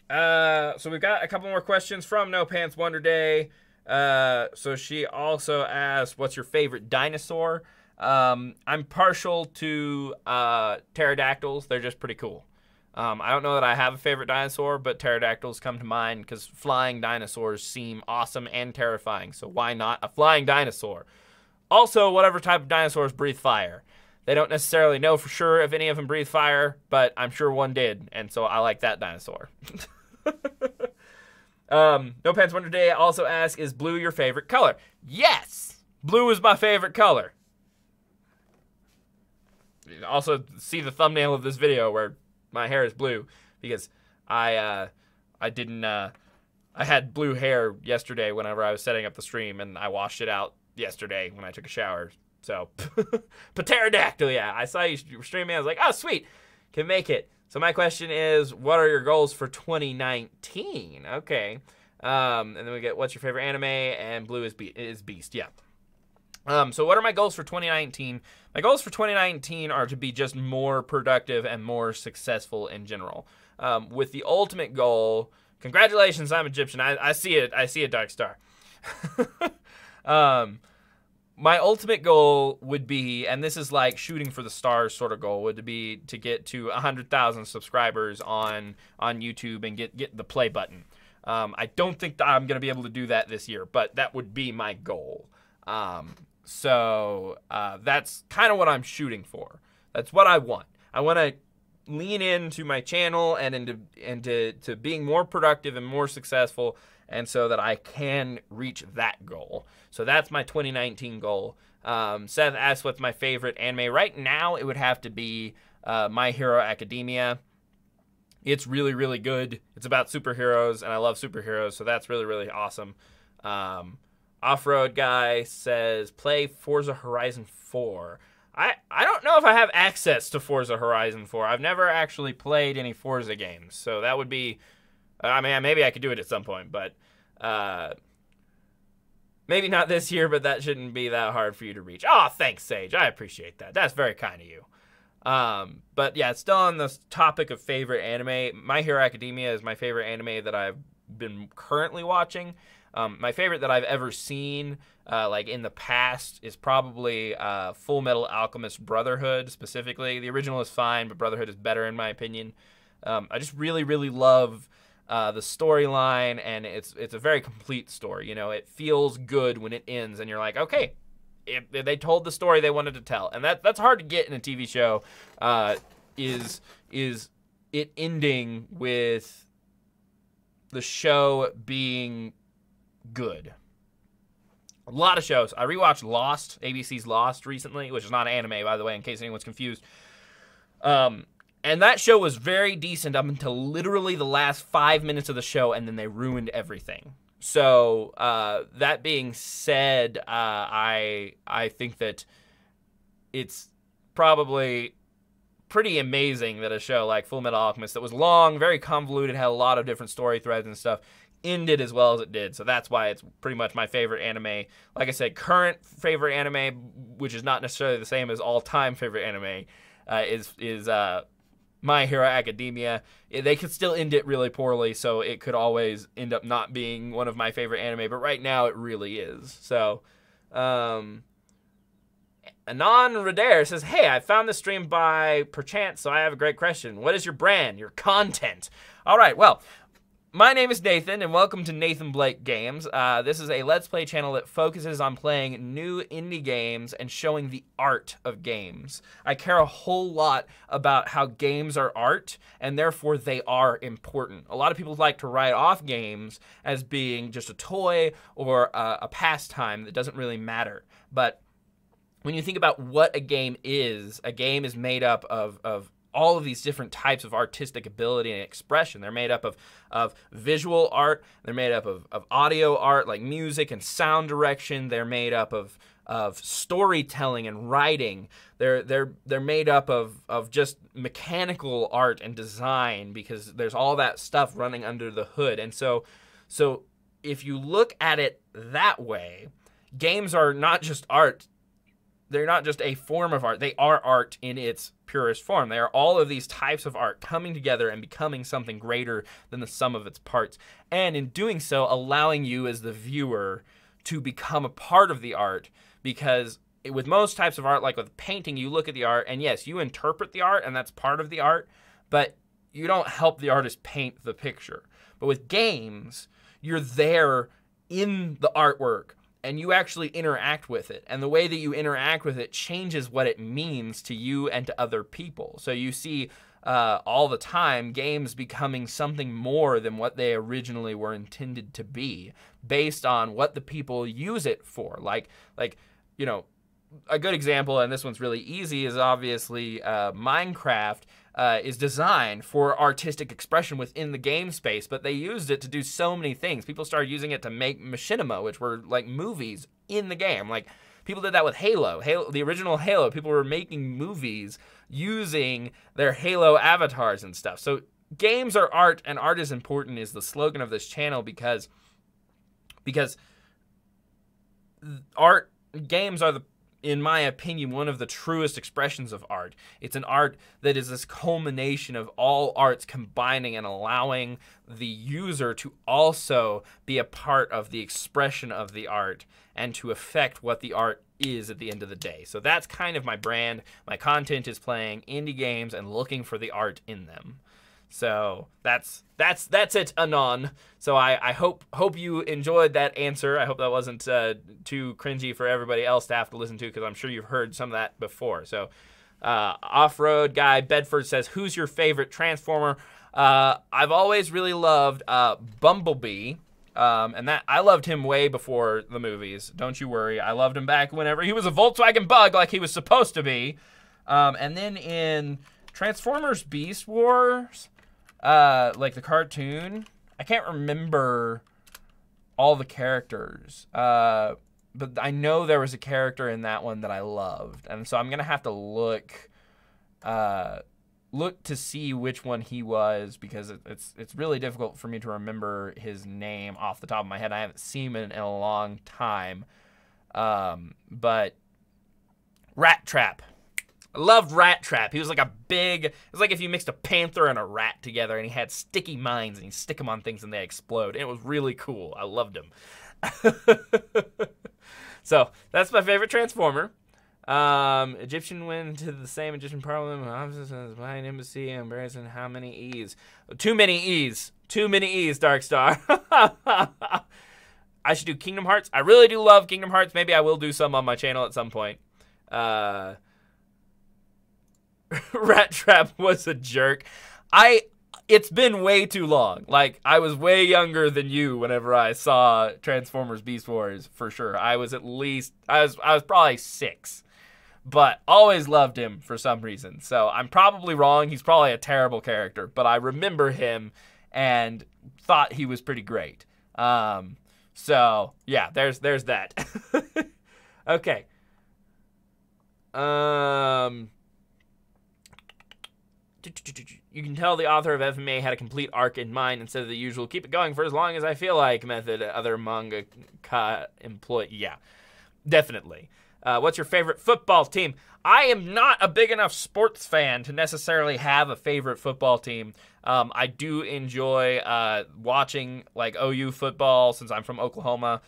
So we've got a couple more questions from No Pants Wonder Day. So she also asked, what's your favorite dinosaur? I'm partial to pterodactyls. They're just pretty cool. I don't know that I have a favorite dinosaur, but pterodactyls come to mind because flying dinosaurs seem awesome and terrifying. So why not a flying dinosaur? Also, whatever type of dinosaurs breathe fire. They don't necessarily know for sure if any of them breathe fire, but I'm sure one did, and so I like that dinosaur. No Pants Wonder Day also asks, is blue your favorite color? Yes! Blue is my favorite color. also see the thumbnail of this video where my hair is blue because I had blue hair yesterday whenever I was setting up the stream, and I washed it out yesterday when I took a shower. So, pterodactyl, yeah. I saw you streaming. I was like, oh, sweet. Can make it. So my question is, what are your goals for 2019? Okay. And then we get, what's your favorite anime? And blue is Beast, yeah. So what are my goals for 2019? My goals for 2019 are to be just more productive and more successful in general. With the ultimate goal, congratulations, I'm Egyptian. I see it. I see a dark star. My ultimate goal would be, and this is like shooting for the stars sort of goal, would be to get to 100,000 subscribers on YouTube and get the play button. I don't think that I'm going to be able to do that this year, but that would be my goal. So that's kind of what I'm shooting for. That's what I want. I want to lean into my channel and into being more productive and more successful, and so that I can reach that goal. So that's my 2019 goal. Seth asked what's my favorite anime. Right now, it would have to be My Hero Academia. It's really, really good. It's about superheroes, and I love superheroes, so that's really, really awesome. Off-Road Guy says, play Forza Horizon 4. I don't know if I have access to Forza Horizon 4. I've never actually played any Forza games, so that would be... I mean, maybe I could do it at some point, but maybe not this year, but that shouldn't be that hard for you to reach. Oh, thanks, Sage. I appreciate that. That's very kind of you. But yeah, still on this topic of favorite anime, My Hero Academia is my favorite anime that I've been currently watching. My favorite that I've ever seen, like in the past, is probably Full Metal Alchemist Brotherhood, specifically. The original is fine, but Brotherhood is better in my opinion. I just really, really love the storyline, and it's a very complete story. You know, it feels good when it ends, and you're like, okay, they told the story they wanted to tell, and that's hard to get in a TV show. Is it ending with the show being good? A lot of shows. I rewatched Lost, ABC's Lost recently, which is not an anime, by the way, in case anyone's confused. And that show was very decent up until literally the last 5 minutes of the show, and then they ruined everything. So, that being said, I think that it's probably pretty amazing that a show like Full Metal Alchemist, that was long, very convoluted, had a lot of different story threads and stuff, ended as well as it did. So that's why it's pretty much my favorite anime. Like I said, current favorite anime, which is not necessarily the same as all-time favorite anime, is My Hero Academia. They could still end it really poorly, so it could always end up not being one of my favorite anime, but right now it really is. So, Anon Redare says, hey, I found this stream by perchance, so I have a great question. What is your brand, your content? All right, well, my name is Nathan, and welcome to Nathan Blake Games. This is a Let's Play channel that focuses on playing new indie games and showing the art of games. I care a whole lot about how games are art, and therefore they are important. A lot of people like to write off games as being just a toy or a pastime that doesn't really matter. But when you think about what a game is made up of all of these different types of artistic ability and expression. They're made up of visual art. They're made up of audio art, like music and sound direction. They're made up of storytelling and writing. They're made up of just mechanical art and design, because there's all that stuff running under the hood. And so if you look at it that way, games are not just art. They're not just a form of art. They are art in its purest form. They are all of these types of art coming together and becoming something greater than the sum of its parts. And in doing so, allowing you as the viewer to become a part of the art. Because with most types of art, like with painting, you look at the art, and yes, you interpret the art, and that's part of the art, but you don't help the artist paint the picture. But with games, you're there in the artwork, and you actually interact with it. And the way that you interact with it changes what it means to you and to other people. So you see all the time games becoming something more than what they originally were intended to be, based on what the people use it for. Like you know, a good example, and this one's really easy, is obviously Minecraft is designed for artistic expression within the game space, but they used it to do so many things. People started using it to make machinima, which were like movies in the game. Like, people did that with Halo. The original Halo, people were making movies using their Halo avatars and stuff. So games are art, and art is important is the slogan of this channel, because games are, in my opinion, one of the truest expressions of art. It's an art that is this culmination of all arts combining and allowing the user to also be a part of the expression of the art and to affect what the art is at the end of the day. So that's kind of my brand. My content is playing indie games and looking for the art in them. So that's it, Anon. So I hope you enjoyed that answer. I hope that wasn't too cringy for everybody else to have to listen to, because I'm sure you've heard some of that before. So Off-Road Guy Bedford says, who's your favorite Transformer? I've always really loved Bumblebee. And that I loved him way before the movies. Don't you worry. I loved him back whenever he was a Volkswagen Bug like he was supposed to be. And then in Transformers Beast Wars, like the cartoon, I can't remember all the characters. But I know there was a character in that one that I loved. And so I'm going to have to look to see which one he was, because it's really difficult for me to remember his name off the top of my head. I haven't seen him in a long time. But Rat Trap. I loved Rat Trap. He was like it was like if you mixed a panther and a rat together, and he had sticky minds, and you stick them on things and they explode. And it was really cool. I loved him. So that's my favorite Transformer. Egyptian went to the same Egyptian parliament, offices behind embassy, embracing how many E's? Too many E's. Too many E's, Darkstar. I should do Kingdom Hearts. I really do love Kingdom Hearts. Maybe I will do some on my channel at some point. Rat Trap was a jerk. It's been way too long. Like, I was way younger than you whenever I saw Transformers Beast Wars, for sure. I was probably 6. But always loved him for some reason. So I'm probably wrong. He's probably a terrible character. But I remember him and thought he was pretty great. So, yeah, there's that. Okay. You can tell the author of FMA had a complete arc in mind instead of the usual keep it going for as long as I feel like method other mangaka employ. Yeah, definitely. What's your favorite football team? I am not a big enough sports fan to necessarily have a favorite football team. I do enjoy watching like OU football, since I'm from Oklahoma,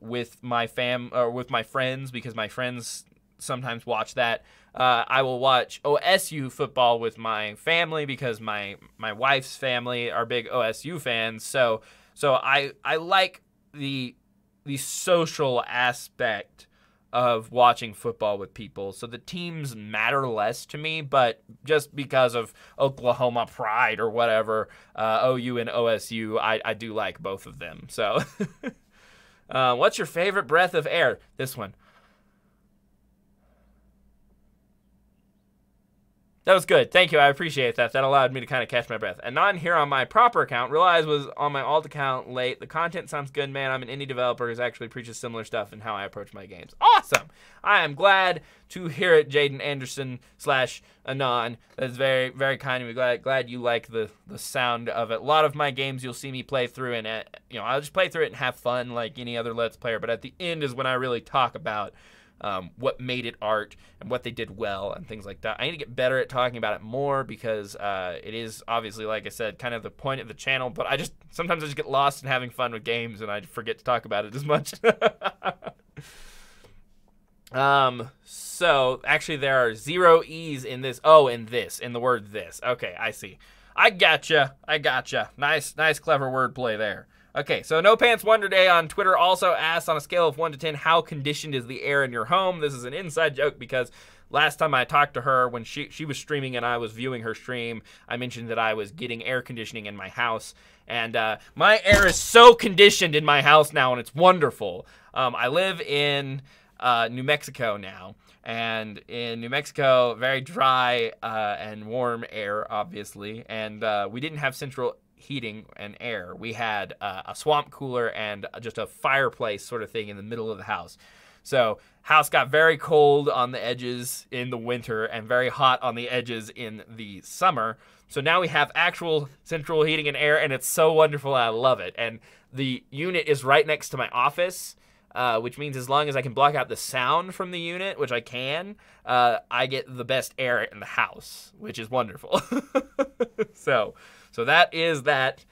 with my friends, because my friends sometimes watch that. I will watch OSU football with my family, because my wife's family are big OSU fans. So I like the social aspect of watching football with people. So the teams matter less to me, but just because of Oklahoma pride or whatever, OU and OSU, I do like both of them. So what's your favorite breath of air? This one. That was good. Thank you. I appreciate that. That allowed me to kind of catch my breath. And not here on my proper account. Realize was on my alt account late. The content sounds good, man. I'm an indie developer who actually preaches similar stuff in how I approach my games. Awesome. I am glad to hear it, Jaden Anderson /Anon. That's very, very kind of me. Glad you like the sound of it. A lot of my games you'll see me play through, and I'll just play through it and have fun like any other Let's Player. But at the end is when I really talk about what made it art and what they did well and things like that. I need to get better at talking about it more, because it is obviously, like I said, kind of the point of the channel, but sometimes I just get lost in having fun with games and I forget to talk about it as much. So actually there are 0 E's in this. Oh, in the word this. Okay, I see. I gotcha. Nice, clever wordplay there. Okay, so No Pants Wonder Day on Twitter also asks, on a scale of 1 to 10, how conditioned is the air in your home? This is an inside joke, because last time I talked to her, when she was streaming and I was viewing her stream, I mentioned that I was getting air conditioning in my house. And my air is so conditioned in my house now, and it's wonderful. I live in New Mexico now. And in New Mexico, very dry and warm air, obviously. And we didn't have central heating and air. We had a swamp cooler and just a fireplace sort of thing in the middle of the house. So house got very cold on the edges in the winter and very hot on the edges in the summer. So now we have actual central heating and air, and it's so wonderful. I love it. And the unit is right next to my office, which means as long as I can block out the sound from the unit, which I can, I get the best air in the house, which is wonderful. So that is that.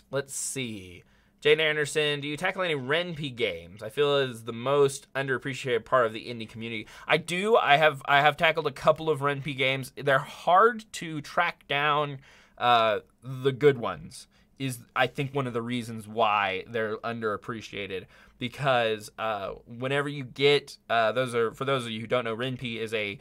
Let's see. Jaden Anderson, do you tackle any RenP games? I feel it is the most underappreciated part of the indie community. I do. I have tackled a couple of RenP games. They're hard to track down. The good ones is, I think, one of the reasons why they're underappreciated. Because whenever you get for those of you who don't know, RenP is a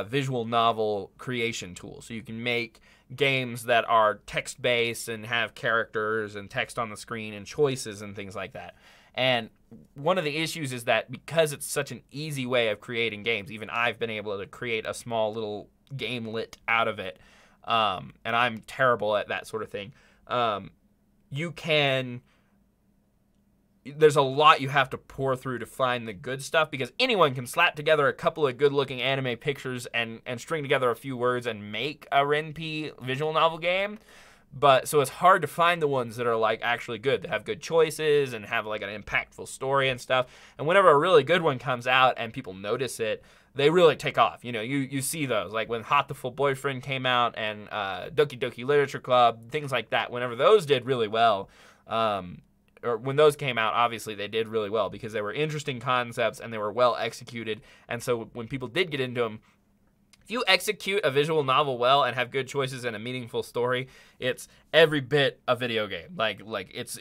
visual novel creation tool. So you can make games that are text-based and have characters and text on the screen and choices and things like that. And one of the issues is that because it's such an easy way of creating games, even I've been able to create a small little gamelet out of it, and I'm terrible at that sort of thing. There's a lot you have to pour through to find the good stuff, because anyone can slap together a couple of good-looking anime pictures and string together a few words and make a RenP visual novel game. But so it's hard to find the ones that are like actually good, that have good choices and have like an impactful story and stuff. And whenever a really good one comes out and people notice it, they really take off. You know, you see those, like when Hot the Full Boyfriend came out and Doki Doki Literature Club, things like that. Whenever those did really well, or when those came out, obviously they did really well because they were interesting concepts and they were well executed. And so when people did get into them, if you execute a visual novel well and have good choices and a meaningful story, it's every bit a video game. Like it's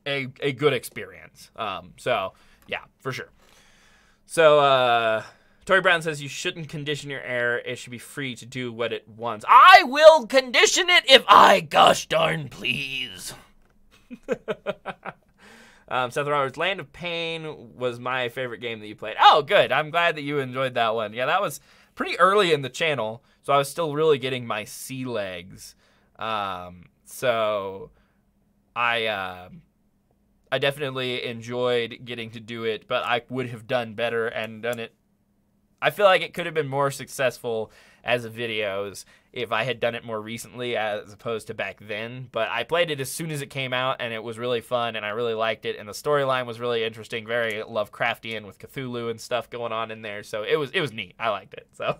a good experience. So yeah, for sure. So Tori Brown says you shouldn't condition your air. It should be free to do what it wants. I will condition it if I gosh darn please. Seth Roberts, Land of Pain was my favorite game that you played. Oh, good. I'm glad that you enjoyed that one. Yeah, that was pretty early in the channel, so I was still really getting my sea legs. So I definitely enjoyed getting to do it, but I would have done better and done it. I feel like it could have been more successful as videos if I had done it more recently as opposed to back then. But I played it as soon as it came out, and it was really fun, and I really liked it, and the storyline was really interesting, very Lovecraftian with Cthulhu and stuff going on in there. So it was neat. I liked it. So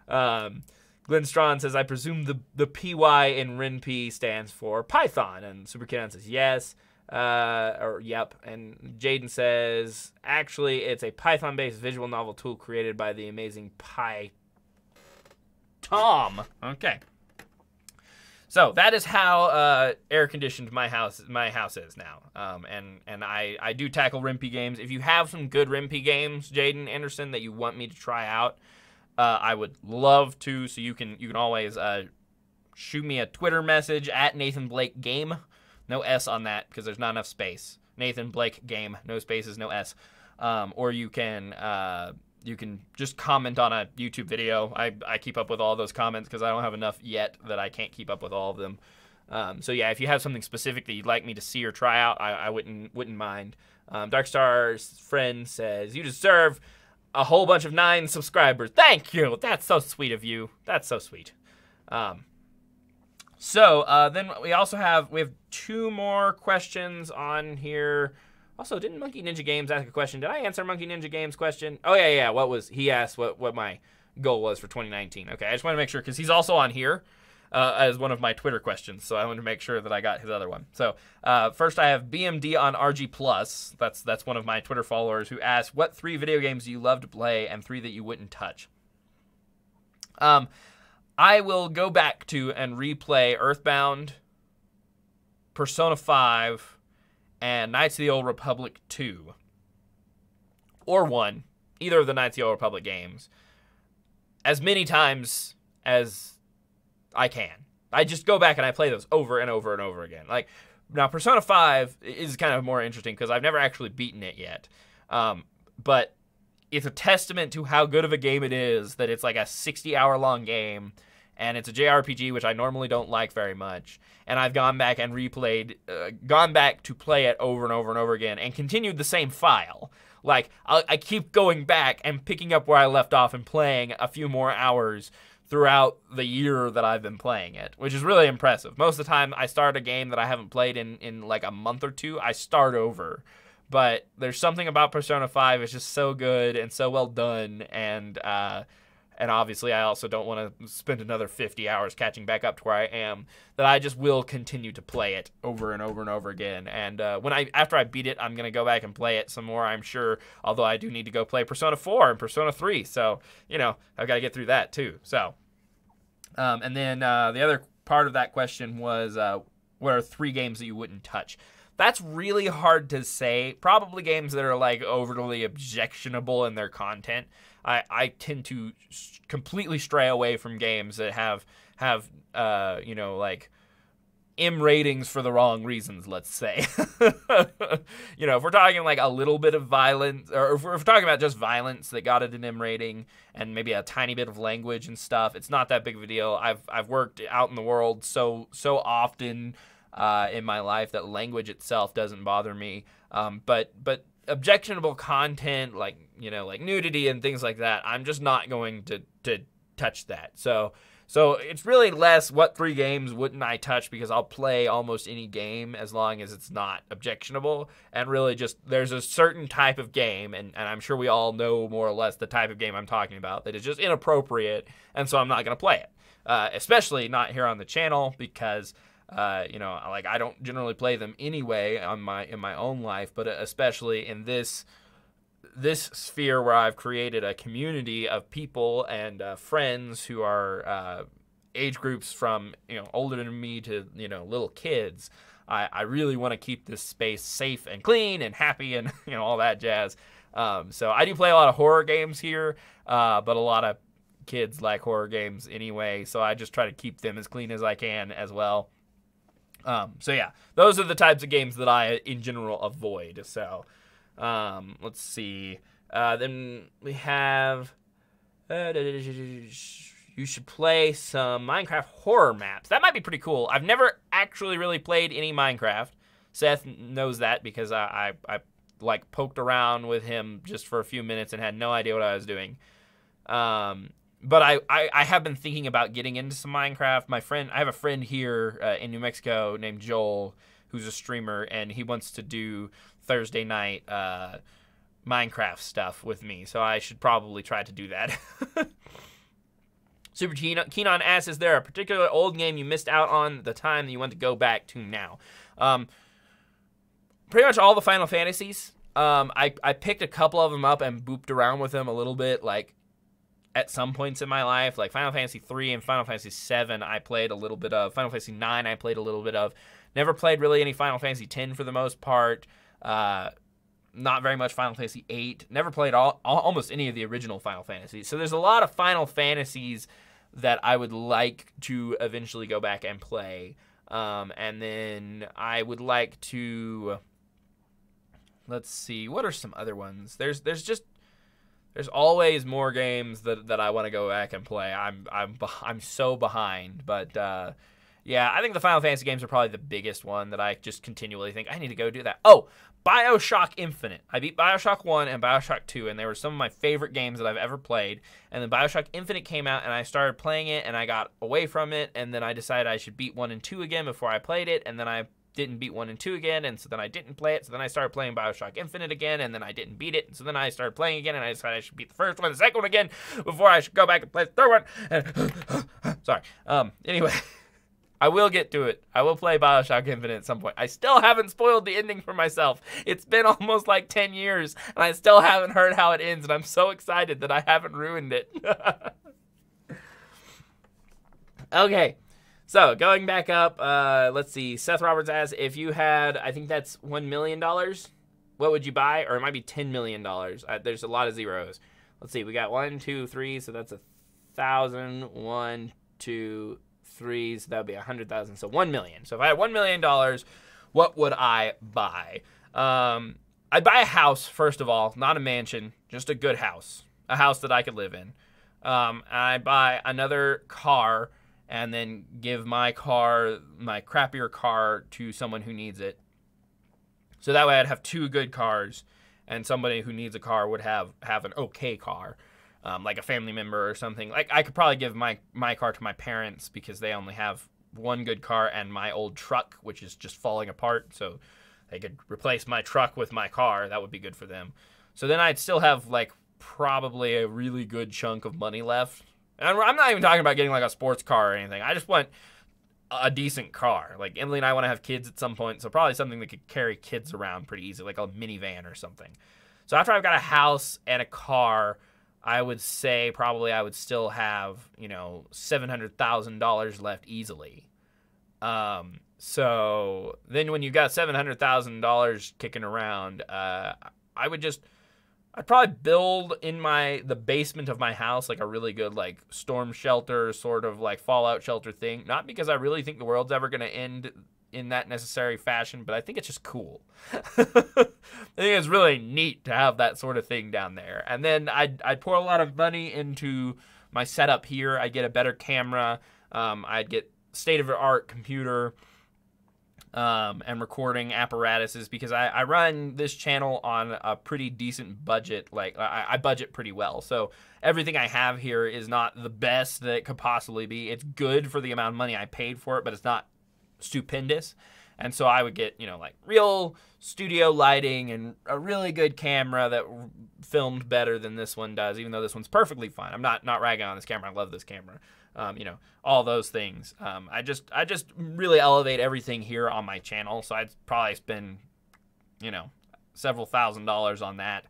Glenn Strawn says, I presume the PY in RenP stands for Python, and Super Kidon says yes. Yep. And Jaden says, actually, it's a Python-based visual novel tool created by the amazing Tom. Okay. So that is how air-conditioned my house is now. And I do tackle RenP games. If you have some good RenP games, Jaden Anderson, that you want me to try out, I would love to. So you can always shoot me a Twitter message at Nathan Blake Game. No S on that because there's not enough space. Nathan Blake Game, no spaces, no S. Or you can just comment on a YouTube video. I keep up with all those comments because I don't have enough yet that I can't keep up with all of them. So yeah, if you have something specific that you'd like me to see or try out, I wouldn't mind. Darkstar's friend says, you deserve a whole bunch of 9 subscribers. Thank you. That's so sweet of you. That's so sweet. So then we have 2 more questions on here. Also, didn't Monkey Ninja Games ask a question? Did I answer Monkey Ninja Games' question? Oh yeah. He asked what my goal was for 2019. Okay, I just want to make sure because he's also on here as one of my Twitter questions. So I wanted to make sure that I got his other one. So first I have BMD on RG Plus. That's one of my Twitter followers who asked, what 3 video games do you love to play and 3 that you wouldn't touch? I will go back to and replay Earthbound, Persona 5, and Knights of the Old Republic 2. Or 1. Either of the Knights of the Old Republic games. As many times as I can. I just go back and I play those over and over and over again. Like, Now, Persona 5 is kind of more interesting because I've never actually beaten it yet. But it's a testament to how good of a game it is that it's like a 60-hour-long game, and it's a JRPG, which I normally don't like very much. And I've gone back and gone back to play it over and over and over again, and continued the same file. Like, I keep going back and picking up where I left off and playing a few more hours throughout the year that I've been playing it, which is really impressive. Most of the time, I start a game that I haven't played in like a month or two, I start over. But there's something about Persona 5, it's just so good and so well done, and obviously I also don't want to spend another 50 hours catching back up to where I am, that I just will continue to play it over and over and over again. And after I beat it, I'm going to go back and play it some more, I'm sure, although I do need to go play Persona 4 and Persona 3, so, I've got to get through that too. So, and then the other part of that question was, what are 3 games that you wouldn't touch? That's really hard to say. Probably games that are like overly objectionable in their content. I tend to completely stray away from games that have like M ratings for the wrong reasons, let's say. If we're talking like a little bit of violence, or if we're talking about just violence that got it an M rating and maybe a tiny bit of language and stuff, it's not that big of a deal. I've worked out in the world so often in my life that language itself doesn't bother me. But objectionable content like nudity and things like that, I'm just not going to touch that. So it's really less what 3 games wouldn't I touch, because I'll play almost any game as long as it's not objectionable. And really just there's a certain type of game, and I'm sure we all know more or less the type of game I'm talking about, that is just inappropriate, and so I'm not going to play it. Especially not here on the channel, because I don't generally play them anyway in my own life, but especially in this sphere where I've created a community of people and friends who are age groups from older than me to little kids. I really want to keep this space safe and clean and happy and all that jazz. So I do play a lot of horror games here, but a lot of kids like horror games anyway, so I just try to keep them as clean as I can as well. So yeah, those are the types of games that I in general avoid. So let's see. Then we have you should play some Minecraft horror maps. That might be pretty cool. I've never actually really played any Minecraft. Seth knows that because I like poked around with him just for a few minutes and had no idea what I was doing. But I have been thinking about getting into some Minecraft. I have a friend here in New Mexico named Joel, who's a streamer, and he wants to do Thursday night Minecraft stuff with me. So I should probably try to do that. Super Keenon asks, is there a particular old game you missed out on at the time that you want to go back to now? Pretty much all the Final Fantasies. I picked a couple of them up and booped around with them a little bit, like at some points in my life, like Final Fantasy 3 and Final Fantasy 7 I played a little bit of. Final Fantasy 9 I played a little bit of. Never played really any Final Fantasy 10 for the most part. Not very much Final Fantasy 8. Never played almost any of the original Final Fantasies. So there's a lot of Final Fantasies that I would like to eventually go back and play. And then I would like to... Let's see. What are some other ones? There's always more games that I want to go back and play. I'm so behind, but yeah, I think the Final Fantasy games are probably the biggest one that I just continually think I need to go do that. Oh, BioShock Infinite. I beat BioShock 1 and BioShock 2, and they were some of my favorite games that I've ever played. And then BioShock Infinite came out, and I started playing it, and I got away from it, and then I decided I should beat 1 and 2 again before I played it, and then I didn't beat 1 and 2 again, and so then I didn't play it, so then I started playing BioShock Infinite again, and then I didn't beat it, and so then I started playing again, and I decided I should beat the first one, the second one again, before I should go back and play the third one. Sorry. Anyway, I will get to it. I will play BioShock Infinite at some point. I still haven't spoiled the ending for myself. It's been almost like 10 years, and I still haven't heard how it ends, and I'm so excited that I haven't ruined it. Okay. So, going back up, let's see. Seth Roberts asks, if you had, I think that's $1 million, what would you buy? Or it might be $10 million. There's a lot of zeros. Let's see. We got 1, 2, 3, so that's 1,000. 1, 2, 3, so that would be 100,000. So $1 million. So if I had $1 million, what would I buy? I'd buy a house, first of all, not a mansion, just a good house. A house that I could live in. I'd buy another car and then give my crappier car, to someone who needs it. So that way I'd have 2 good cars, and somebody who needs a car would have an okay car, like a family member or something. Like, I could probably give my car to my parents because they only have 1 good car and my old truck, which is just falling apart. So they could replace my truck with my car. That would be good for them. So then I'd still have, like, probably a really good chunk of money left. And I'm not even talking about getting, like, a sports car or anything. I just want a decent car. Like, Emily and I want to have kids at some point, so probably something that could carry kids around pretty easy, like a minivan or something. So after I've got a house and a car, I would say probably I would still have, $700,000 left easily. So then when you got $700,000 kicking around, I'd probably build in the basement of my house like a really good like storm shelter, sort of like fallout shelter thing. Not because I really think the world's ever going to end in that necessary fashion, but I think it's just cool. I think it's really neat to have that sort of thing down there. And then I'd pour a lot of money into my setup here. I'd get a better camera. I'd get state-of-the-art computer. And recording apparatuses, because I run this channel on a pretty decent budget. Like, I budget pretty well. So everything I have here is not the best that it could possibly be. It's good for the amount of money I paid for it, but it's not stupendous. And so I would get, like real studio lighting and a really good camera that filmed better than this one does, even though this one's perfectly fine. I'm not ragging on this camera. I love this camera. All those things. I just really elevate everything here on my channel. So I'd probably spend, several $1,000s on that.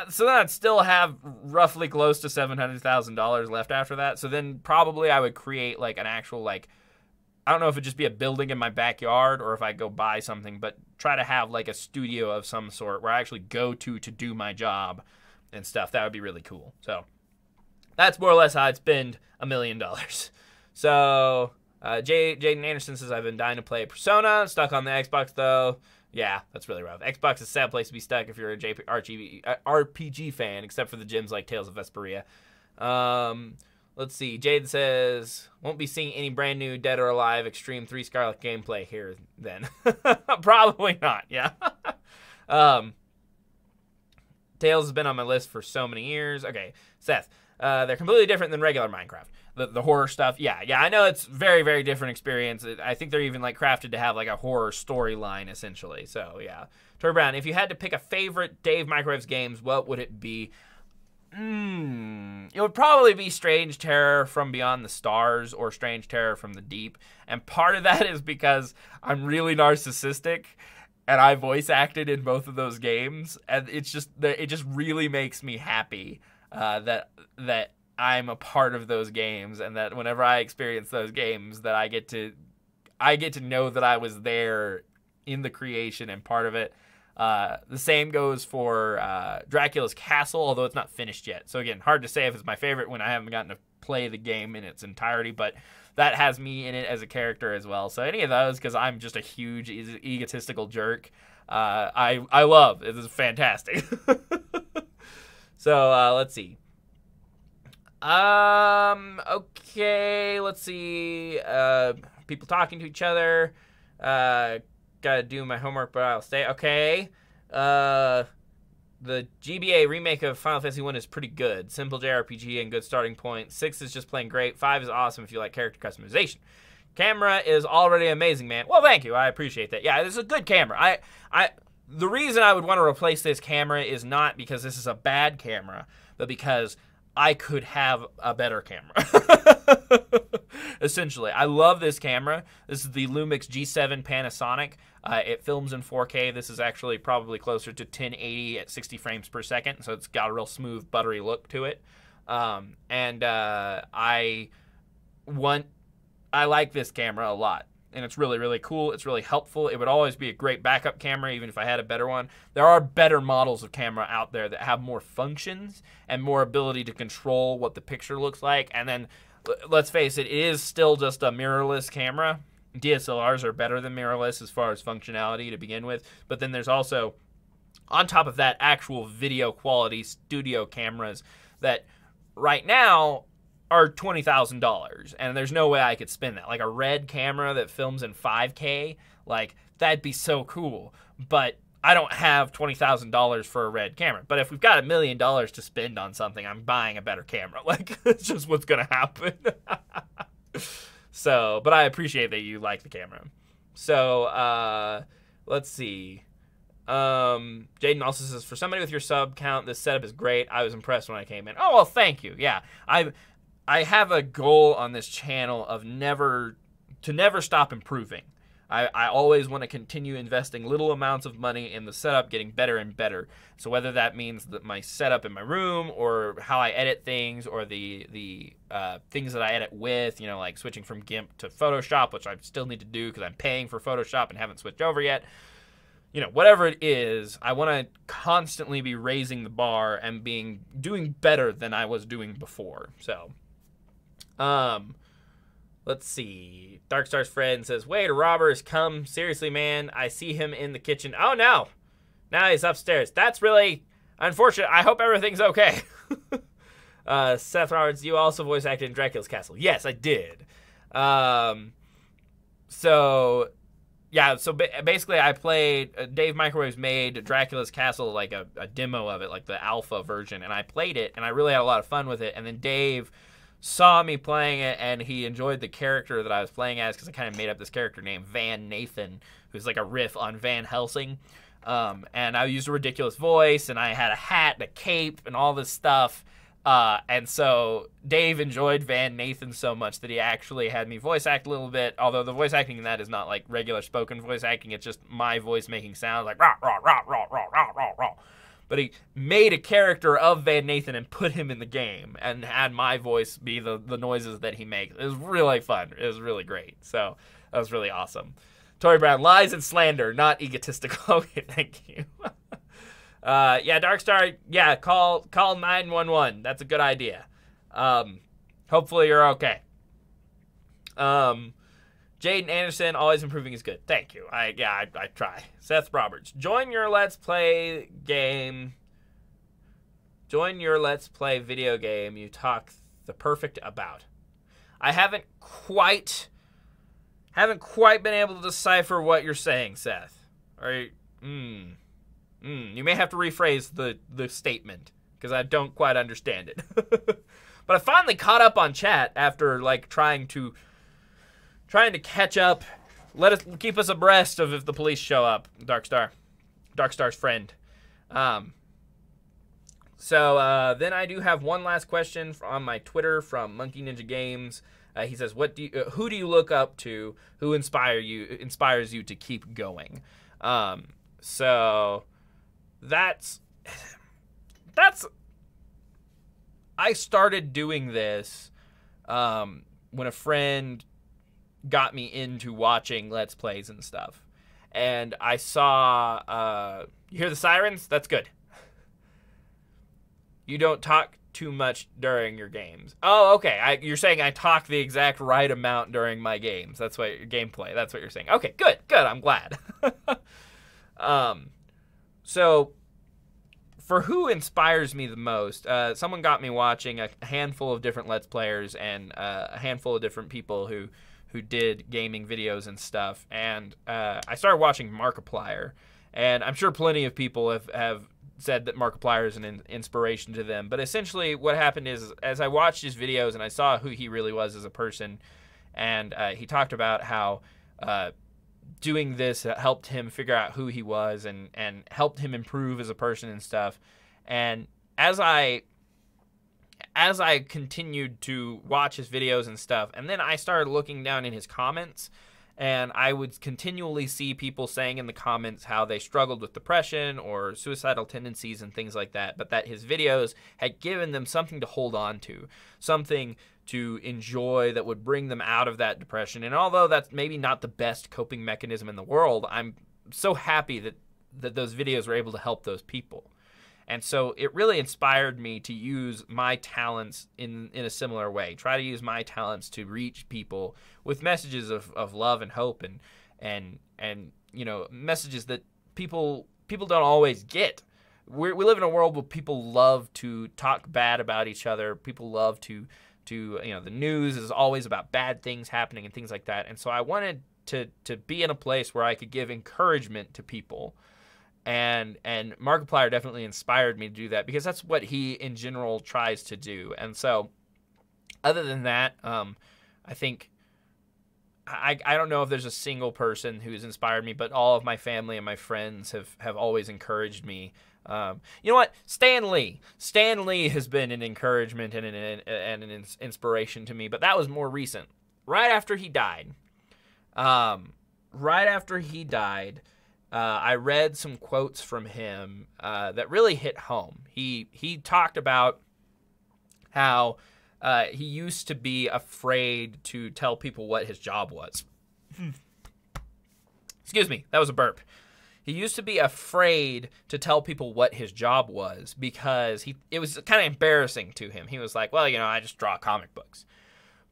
So then I'd still have roughly close to $700,000 left after that. So then probably I would create like an actual, like, I don't know if it'd just be a building in my backyard or if I go buy something, but try to have like a studio of some sort where I actually go to do my job and stuff. That would be really cool. So that's more or less how I'd spend $1 million. So Jaden Anderson says, I've been dying to play Persona. Stuck on the Xbox, though. Yeah, that's really rough. Xbox is a sad place to be stuck if you're a RPG fan, except for the gyms like Tales of Vesperia. Let's see. Jaden says, won't be seeing any brand new Dead or Alive Extreme 3 Scarlet gameplay here then. Probably not, yeah. Tales has been on my list for so many years. Okay, Seth. They're completely different than regular Minecraft. The horror stuff, yeah, I know it's very, very different experience. I think they're even like crafted to have like a horror storyline essentially. So yeah, Tori Brown, if you had to pick a favorite Dave Microwaves games, what would it be? It would probably be Strange Terror from Beyond the Stars or Strange Terror from the Deep, and part of that is because I'm really narcissistic. And I voice acted in both of those games, and it just really makes me happy that I'm a part of those games, and that whenever I experience those games, that I get to know that I was there in the creation and part of it. The same goes for Dracula's Castle, although it's not finished yet. So again, hard to say if it's my favorite when I haven't gotten to play the game in its entirety, but that has me in it as a character as well. So any of those, because I'm just a huge egotistical jerk, I love. It is fantastic. So let's see. Okay, let's see. People talking to each other. Gotta do my homework, but I'll stay. Okay. The GBA remake of Final Fantasy 1 is pretty good. Simple JRPG and good starting point. 6 is just plain great. 5 is awesome if you like character customization. Camera is already amazing, man. Well, thank you. I appreciate that. Yeah, this is a good camera. The reason I would want to replace this camera is not because this is a bad camera, but because I could have a better camera. Essentially, I love this camera. This is the Lumix G7 Panasonic. It films in 4K. This is actually probably closer to 1080 at 60 frames per second, so it's got a real smooth, buttery look to it. I like this camera a lot, and it's really, really cool. It's really helpful. It would always be a great backup camera, even if I had a better one. There are better models of camera out there that have more functions and more ability to control what the picture looks like. And then, let's face it, it is still just a mirrorless camera. DSLRs are better than mirrorless as far as functionality to begin with, but then there's also, on top of that, actual video quality studio cameras that right now are $20,000, and there's no way I could spin that. Like a Red camera that films in 5K, like that'd be so cool. But I don't have $20,000 for a Red camera. But if we've got $1 million to spend on something, I'm buying a better camera. Like, it's just what's gonna happen. So, but I appreciate that you like the camera. So, let's see. Jaden also says, for somebody with your sub count, this setup is great. I was impressed when I came in. Oh, well, thank you. Yeah, I have a goal on this channel of never stop improving. I always want to continue investing little amounts of money in the setup, getting better and better. So whether that means that my setup in my room, or how I edit things, or the things that I edit with, like switching from GIMP to Photoshop, which I still need to do because I'm paying for Photoshop and haven't switched over yet. Whatever it is, I want to constantly be raising the bar and doing better than I was doing before. So, let's see. Darkstar's friend says, wait, a robber has come. Seriously, man, I see him in the kitchen. Oh, no. Now he's upstairs. That's really unfortunate. I hope everything's okay. Seth Roberts, you also voice acted in Dracula's Castle. Yes, I did. So basically I played, Dave Microwaves made Dracula's Castle, like a demo of it, like the alpha version, and I played it, and I really had a lot of fun with it, and then Dave saw me playing it, and he enjoyed the character that I was playing as, because I kind of made up this character named Van Nathan, who's like a riff on Van Helsing, and I used a ridiculous voice, and I had a hat and a cape and all this stuff, and so Dave enjoyed Van Nathan so much that he actually had me voice act a little bit, although the voice acting in that is not like regular spoken voice acting, it's just my voice making sounds like rah, rah, rah, rah, rah, rah, rah, rah. But he made a character of Van Nathan and put him in the game and had my voice be the noises that he makes. It was really fun. It was really great. So that was really awesome. Tori Brown, lies and slander, not egotistical. Okay, thank you. Yeah, Darkstar, yeah, call 911. That's a good idea. Hopefully you're okay. Jaden Anderson, always improving is good. Thank you. I try. Seth Roberts, join your Let's Play video game you talk the perfect about. I haven't quite been able to decipher what you're saying, Seth. You may have to rephrase the statement, because I don't quite understand it. But I finally caught up on chat after trying to catch up. Keep us abreast of if the police show up. Darkstar's friend. So then I do have one last question on my Twitter from Monkey Ninja Games. He says, who do you look up to? Who inspires you to keep going? So that's I started doing this when a friend got me into watching Let's Plays and stuff. And I saw, you hear the sirens? That's good. You don't talk too much during your games. Oh, okay. You're saying I talk the exact right amount during my games. That's what your gameplay. That's what you're saying. Okay, good. I'm glad. So for who inspires me the most, someone got me watching a handful of different Let's Players and a handful of different people who did gaming videos and stuff, and I started watching Markiplier, and I'm sure plenty of people have said that Markiplier is an inspiration to them, but essentially what happened is, as I watched his videos and I saw who he really was as a person, and he talked about how doing this helped him figure out who he was and helped him improve as a person and stuff, and as I continued to watch his videos and stuff, and then I started looking down in his comments, and I would continually see people saying in the comments how they struggled with depression or suicidal tendencies and things like that, but that his videos had given them something to hold on to, something to enjoy that would bring them out of that depression. And although that's maybe not the best coping mechanism in the world, I'm so happy that those videos were able to help those people. And so it really inspired me to use my talents in a similar way. Try to use my talents to reach people with messages of love and hope and messages that people don't always get. We live in a world where people love to talk bad about each other. People love to the news is always about bad things happening and things like that. And so I wanted to be in a place where I could give encouragement to people. And Markiplier definitely inspired me to do that, because that's what he in general tries to do. And so other than that, I think I don't know if there's a single person who's inspired me, but all of my family and my friends have always encouraged me. You know what? Stan Lee has been an encouragement and an inspiration to me, but that was more recent. Right after he died, I read some quotes from him that really hit home. He talked about how he used to be afraid to tell people what his job was. Excuse me, that was a burp. He used to be afraid to tell people what his job was because it was kind of embarrassing to him. He was like, well, I just draw comic books.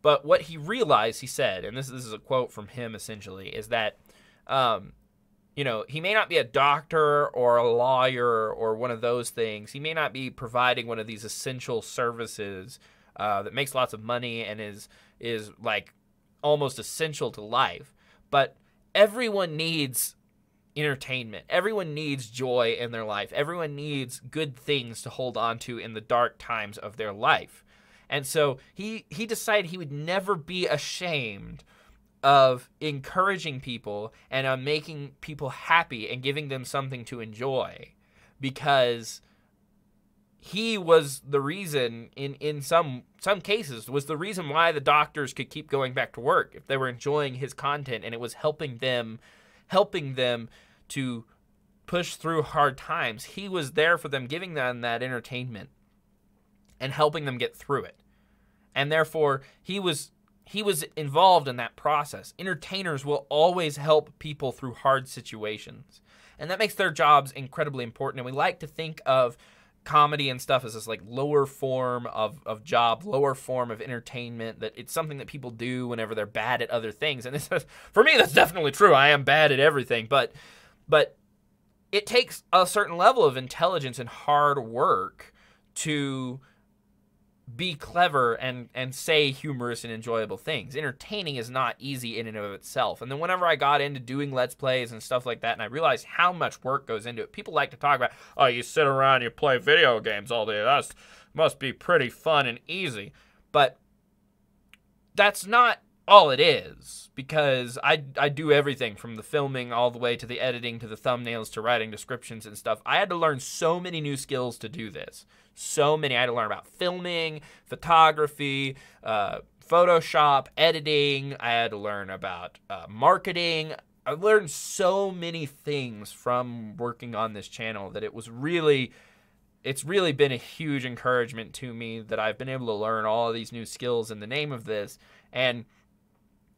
But what he realized, he said, and this is a quote from him essentially, is that he may not be a doctor or a lawyer or one of those things. He may not be providing one of these essential services that makes lots of money and is like almost essential to life. But everyone needs entertainment. Everyone needs joy in their life. Everyone needs good things to hold on to in the dark times of their life. And so he decided he would never be ashamed of encouraging people and making people happy and giving them something to enjoy, because he was the reason in some cases was the reason why the doctors could keep going back to work, if they were enjoying his content and it was helping them to push through hard times. He was there for them, giving them that entertainment and helping them get through it. And therefore, he was involved in that process. Entertainers will always help people through hard situations. And that makes their jobs incredibly important. And we like to think of comedy and stuff as this like lower form of job, lower form of entertainment, that it's something that people do whenever they're bad at other things. And for me, that's definitely true. I am bad at everything. But it takes a certain level of intelligence and hard work to be clever and say humorous and enjoyable things. Entertaining is not easy in and of itself. And then whenever I got into doing Let's Plays and stuff like that, and I realized how much work goes into it, people like to talk about, oh, you sit around and you play video games all day. That must be pretty fun and easy. But that's not all it is, because I do everything from the filming all the way to the editing to the thumbnails to writing descriptions and stuff. I had to learn so many new skills to do this. So many. I had to learn about filming, photography, Photoshop, editing. I had to learn about marketing. I learned so many things from working on this channel that it's really been a huge encouragement to me that I've been able to learn all of these new skills in the name of this. And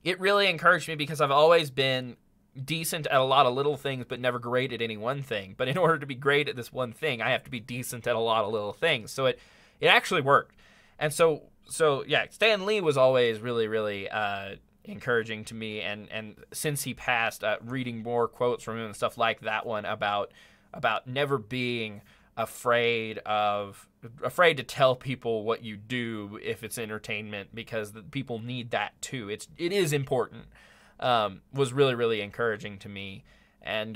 it really encouraged me because I've always been decent at a lot of little things, but never great at any one thing. But in order to be great at this one thing, I have to be decent at a lot of little things. So it actually worked. And so yeah, Stan Lee was always really, really encouraging to me. And since he passed, reading more quotes from him and stuff like that one about never being afraid to tell people what you do if it's entertainment, because the people need that too. It is important. Was really, really encouraging to me. And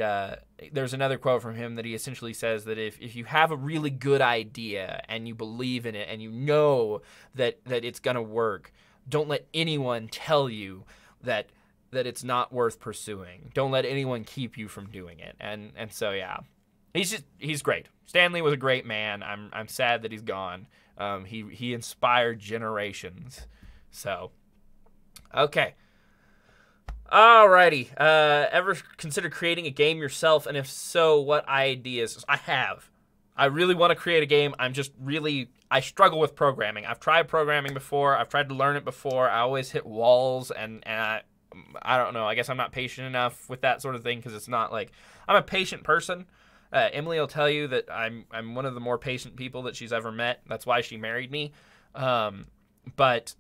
there's another quote from him that he essentially says that if you have a really good idea and you believe in it and you know that it's going to work, don't let anyone tell you that it's not worth pursuing. Don't let anyone keep you from doing it. And so, yeah, he's great. Stan Lee was a great man. I'm sad that he's gone. He inspired generations. So, okay. Alrighty. Ever consider creating a game yourself? And if so, what ideas? I have. I really want to create a game. I struggle with programming. I've tried programming before. I've tried to learn it before. I always hit walls, and I don't know. I guess I'm not patient enough with that sort of thing, because it's not like I'm a patient person. Emily will tell you that I'm one of the more patient people that she's ever met. That's why she married me. But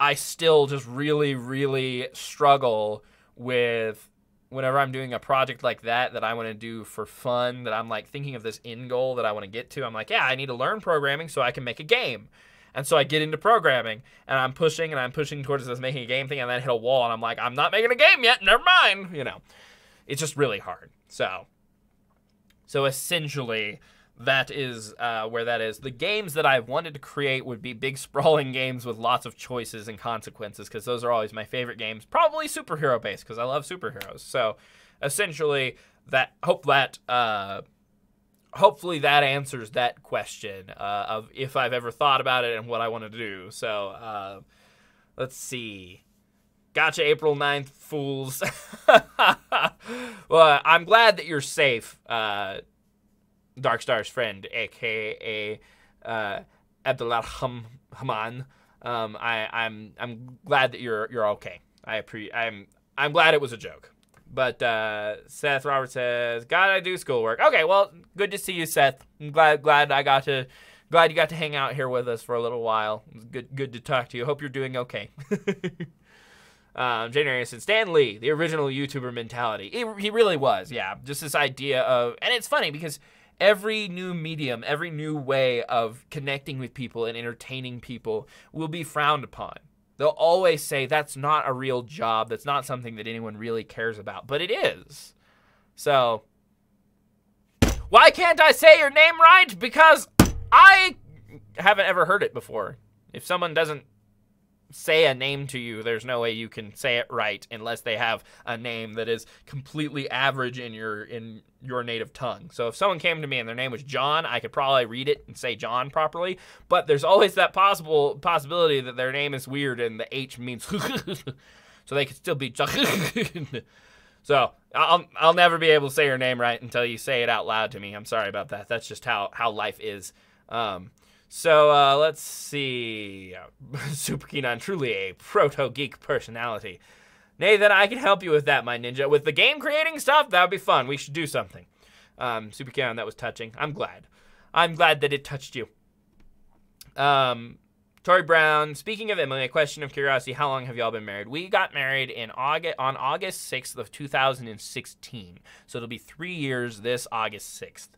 I still just really, really struggle with whenever I'm doing a project like that I want to do for fun, that I'm like thinking of this end goal that I want to get to. I'm like, yeah, I need to learn programming so I can make a game. And so I get into programming, and I'm pushing towards this making a game thing, and then I hit a wall, and I'm like, I'm not making a game yet, never mind. You know, it's just really hard. So essentially, that is where that is. The games that I wanted to create would be big, sprawling games with lots of choices and consequences, because those are always my favorite games. Probably superhero-based, because I love superheroes. So essentially, hopefully that answers that question of if I've ever thought about it and what I want to do. So let's see. Gotcha, April 9th, fools. Well, I'm glad that you're safe, Darkstar's friend, a.k.a. Abdullah Haman. I'm glad that you're okay. I'm glad it was a joke. But Seth Robert says, "God, I do schoolwork." Okay, well, good to see you, Seth. I'm glad you got to hang out here with us for a little while. It was good to talk to you. Hope you're doing okay. Jane Anderson, Stan Lee, the original YouTuber mentality. He really was, yeah. Just this idea of, and it's funny because every new medium, every new way of connecting with people and entertaining people will be frowned upon. They'll always say that's not a real job. That's not something that anyone really cares about. But it is. So, why can't I say your name right? Because I haven't ever heard it before. If someone doesn't say a name to you, there's no way you can say it right unless they have a name that is completely average in your native tongue. So if someone came to me and their name was John, I could probably read it and say John properly, but there's always that possibility that their name is weird and the H means so they could still be John. So I'll never be able to say your name right until you say it out loud to me. I'm sorry about that. That's just how life is. So let's see. Super keen on truly a proto-geek personality. Nathan, I can help you with that, my ninja. With the game creating stuff, that would be fun. We should do something. Super keen on that was touching. I'm glad. I'm glad that it touched you. Tori Brown, speaking of Emily, a question of curiosity, how long have y'all been married? We got married on August 6th of 2016. So it'll be 3 years this August 6th.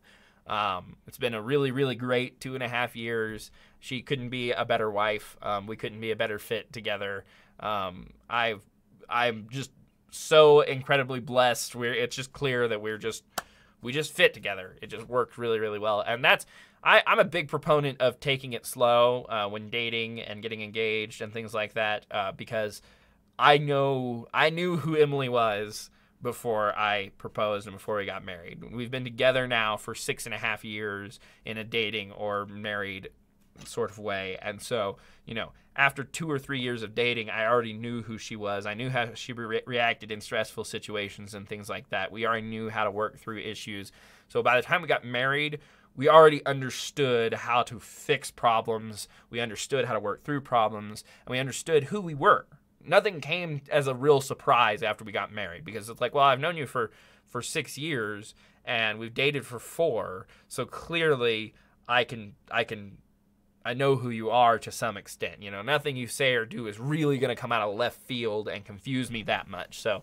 It's been a really, really great 2.5 years. She couldn't be a better wife. We couldn't be a better fit together. I'm just so incredibly blessed. It's just clear that we just fit together. It just worked really, really well. And I'm a big proponent of taking it slow when dating and getting engaged and things like that, because I knew who Emily was before I proposed and before we got married. We've been together now for 6.5 years in a dating or married sort of way. And so, after 2 or 3 years of dating, I already knew who she was. I knew how she reacted in stressful situations and things like that. We already knew how to work through issues. So by the time we got married, we already understood how to fix problems. We understood how to work through problems, and we understood who we were. Nothing came as a real surprise after we got married, because it's like, well, I've known you for 6 years and we've dated for 4. So clearly I know who you are to some extent. Nothing you say or do is really going to come out of left field and confuse me that much. So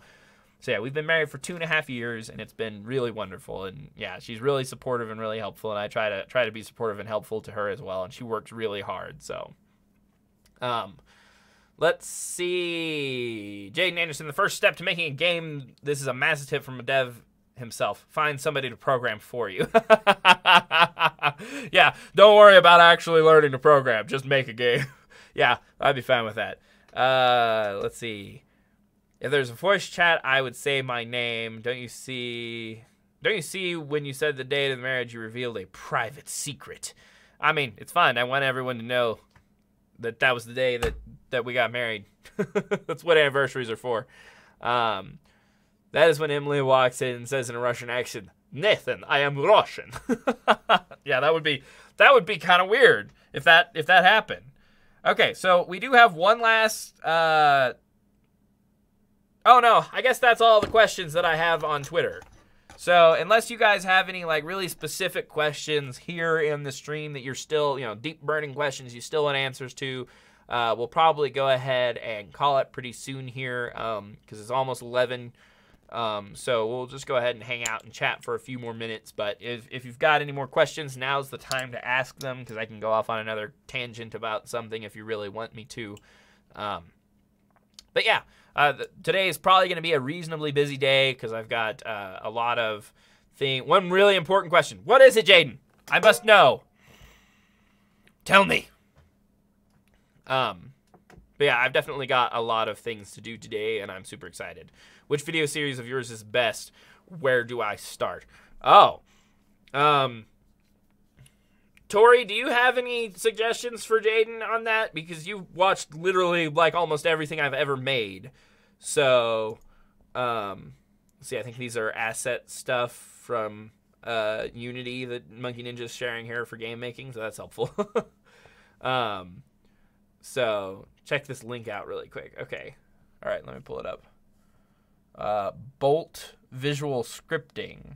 yeah, we've been married for 2.5 years, and it's been really wonderful. And yeah, she's really supportive and really helpful, and I try to be supportive and helpful to her as well. And she works really hard. So, let's see. Jaden Anderson, the first step to making a game. This is a massive tip from a dev himself. Find somebody to program for you. Yeah, don't worry about actually learning to program. Just make a game. Yeah, I'd be fine with that. Let's see. If there's a voice chat, I would say my name. Don't you see when you said the date of the marriage, you revealed a private secret? I mean, it's fine. I want everyone to know that was the day that we got married. That's what anniversaries are for. That is when Emily walks in and says in a Russian accent, "Nathan, I am Russian." Yeah, that would be kind of weird if that happened. Okay, so we do have one last. Oh no, I guess that's all the questions that I have on Twitter. So unless you guys have any like really specific questions here in the stream that you're still, deep burning questions you still want answers to, we'll probably go ahead and call it pretty soon here because it's almost 11. So we'll just go ahead and hang out and chat for a few more minutes. But if you've got any more questions, now's the time to ask them because I can go off on another tangent about something if you really want me to. But yeah, today is probably going to be a reasonably busy day because I've got a lot of things. One really important question. What is it, Jaden? I must know. Tell me. But yeah, I've definitely got a lot of things to do today, and I'm super excited. Which video series of yours is best? Where do I start? Oh. Tori, do you have any suggestions for Jaden on that? Because you watched literally like almost everything I've ever made. So, see, I think these are asset stuff from Unity that Monkey Ninja's sharing here for game making, so that's helpful. So, check this link out really quick. Okay. All right, let me pull it up. Bolt Visual Scripting.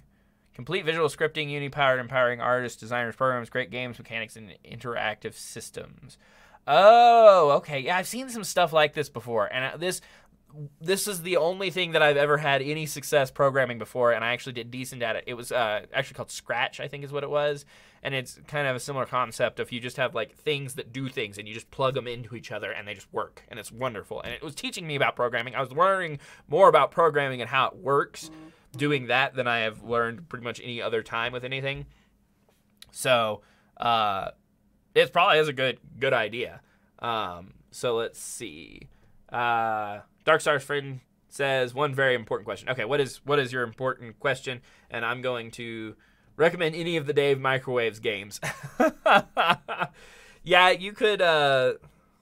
Complete visual scripting, Unity-powered, empowering artists, designers, programs, great games, mechanics, and interactive systems. Oh, okay. Yeah, I've seen some stuff like this before, and this is the only thing that I've ever had any success programming before, and I actually did decent at it. It was actually called Scratch, I think is what it was, and it's kind of a similar concept of you just have like things that do things, and you just plug them into each other, and they just work, and it's wonderful. And it was teaching me about programming. I was learning more about programming and how it works doing that than I have learned pretty much any other time with anything. So it probably is a good idea. So let's see. Darkstar's friend says one very important question. Okay, what is your important question? And I'm going to recommend any of the Dave Microwaves games. Yeah, you could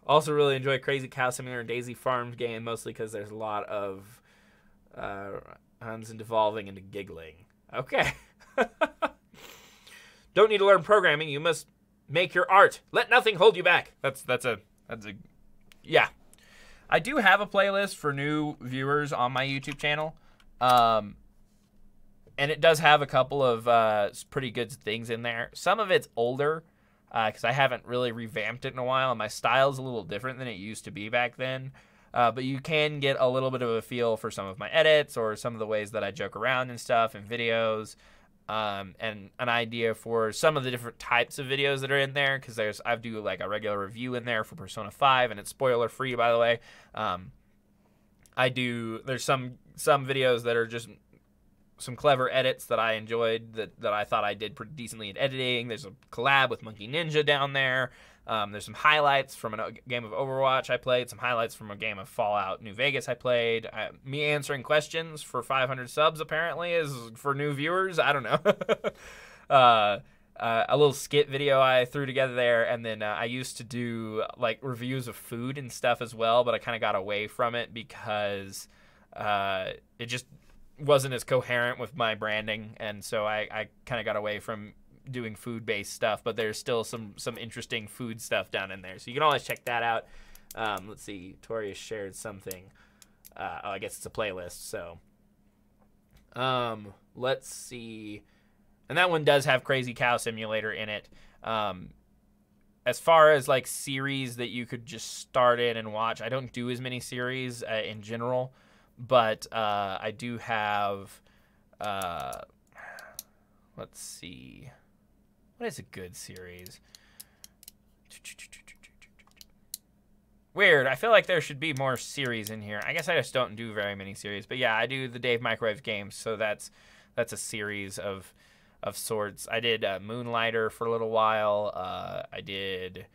also really enjoy Crazy Cow Simulator and Daisy Farms game, mostly because there's a lot of Hans and devolving into giggling. Okay. Don't need to learn programming. You must make your art. Let nothing hold you back. That's a yeah. I do have a playlist for new viewers on my YouTube channel. And it does have a couple of pretty good things in there. Some of it's older because I haven't really revamped it in a while, and my style's a little different than it used to be back then. But you can get a little bit of a feel for some of my edits or some of the ways that I joke around and stuff in videos, and an idea for some of the different types of videos that are in there, because I do like a regular review in there for Persona 5, and it's spoiler free, by the way. There's some videos that are just some clever edits that I enjoyed that I thought I did pretty decently in editing. There's a collab with Monkey Ninja down there. There's some highlights from a game of Overwatch I played, some highlights from a game of Fallout New Vegas I played. Me answering questions for 500 subs apparently is for new viewers. I don't know. A little skit video I threw together there, and then I used to do like reviews of food and stuff as well, but I kind of got away from it because it just wasn't as coherent with my branding, and so I kind of got away from doing food-based stuff, but there's still some interesting food stuff down in there, so you can always check that out. Let's see, Tori has shared something. I guess it's a playlist, so let's see. And that one does have Crazy Cow Simulator in it. As far as like series that you could just start in and watch, I don't do as many series in general, but I do have let's see. What is a good series? Weird. I feel like there should be more series in here. I guess I just don't do very many series. But yeah, I do the Dave Microwave games, so that's a series of sorts. I did Moonlighter for a little while. I did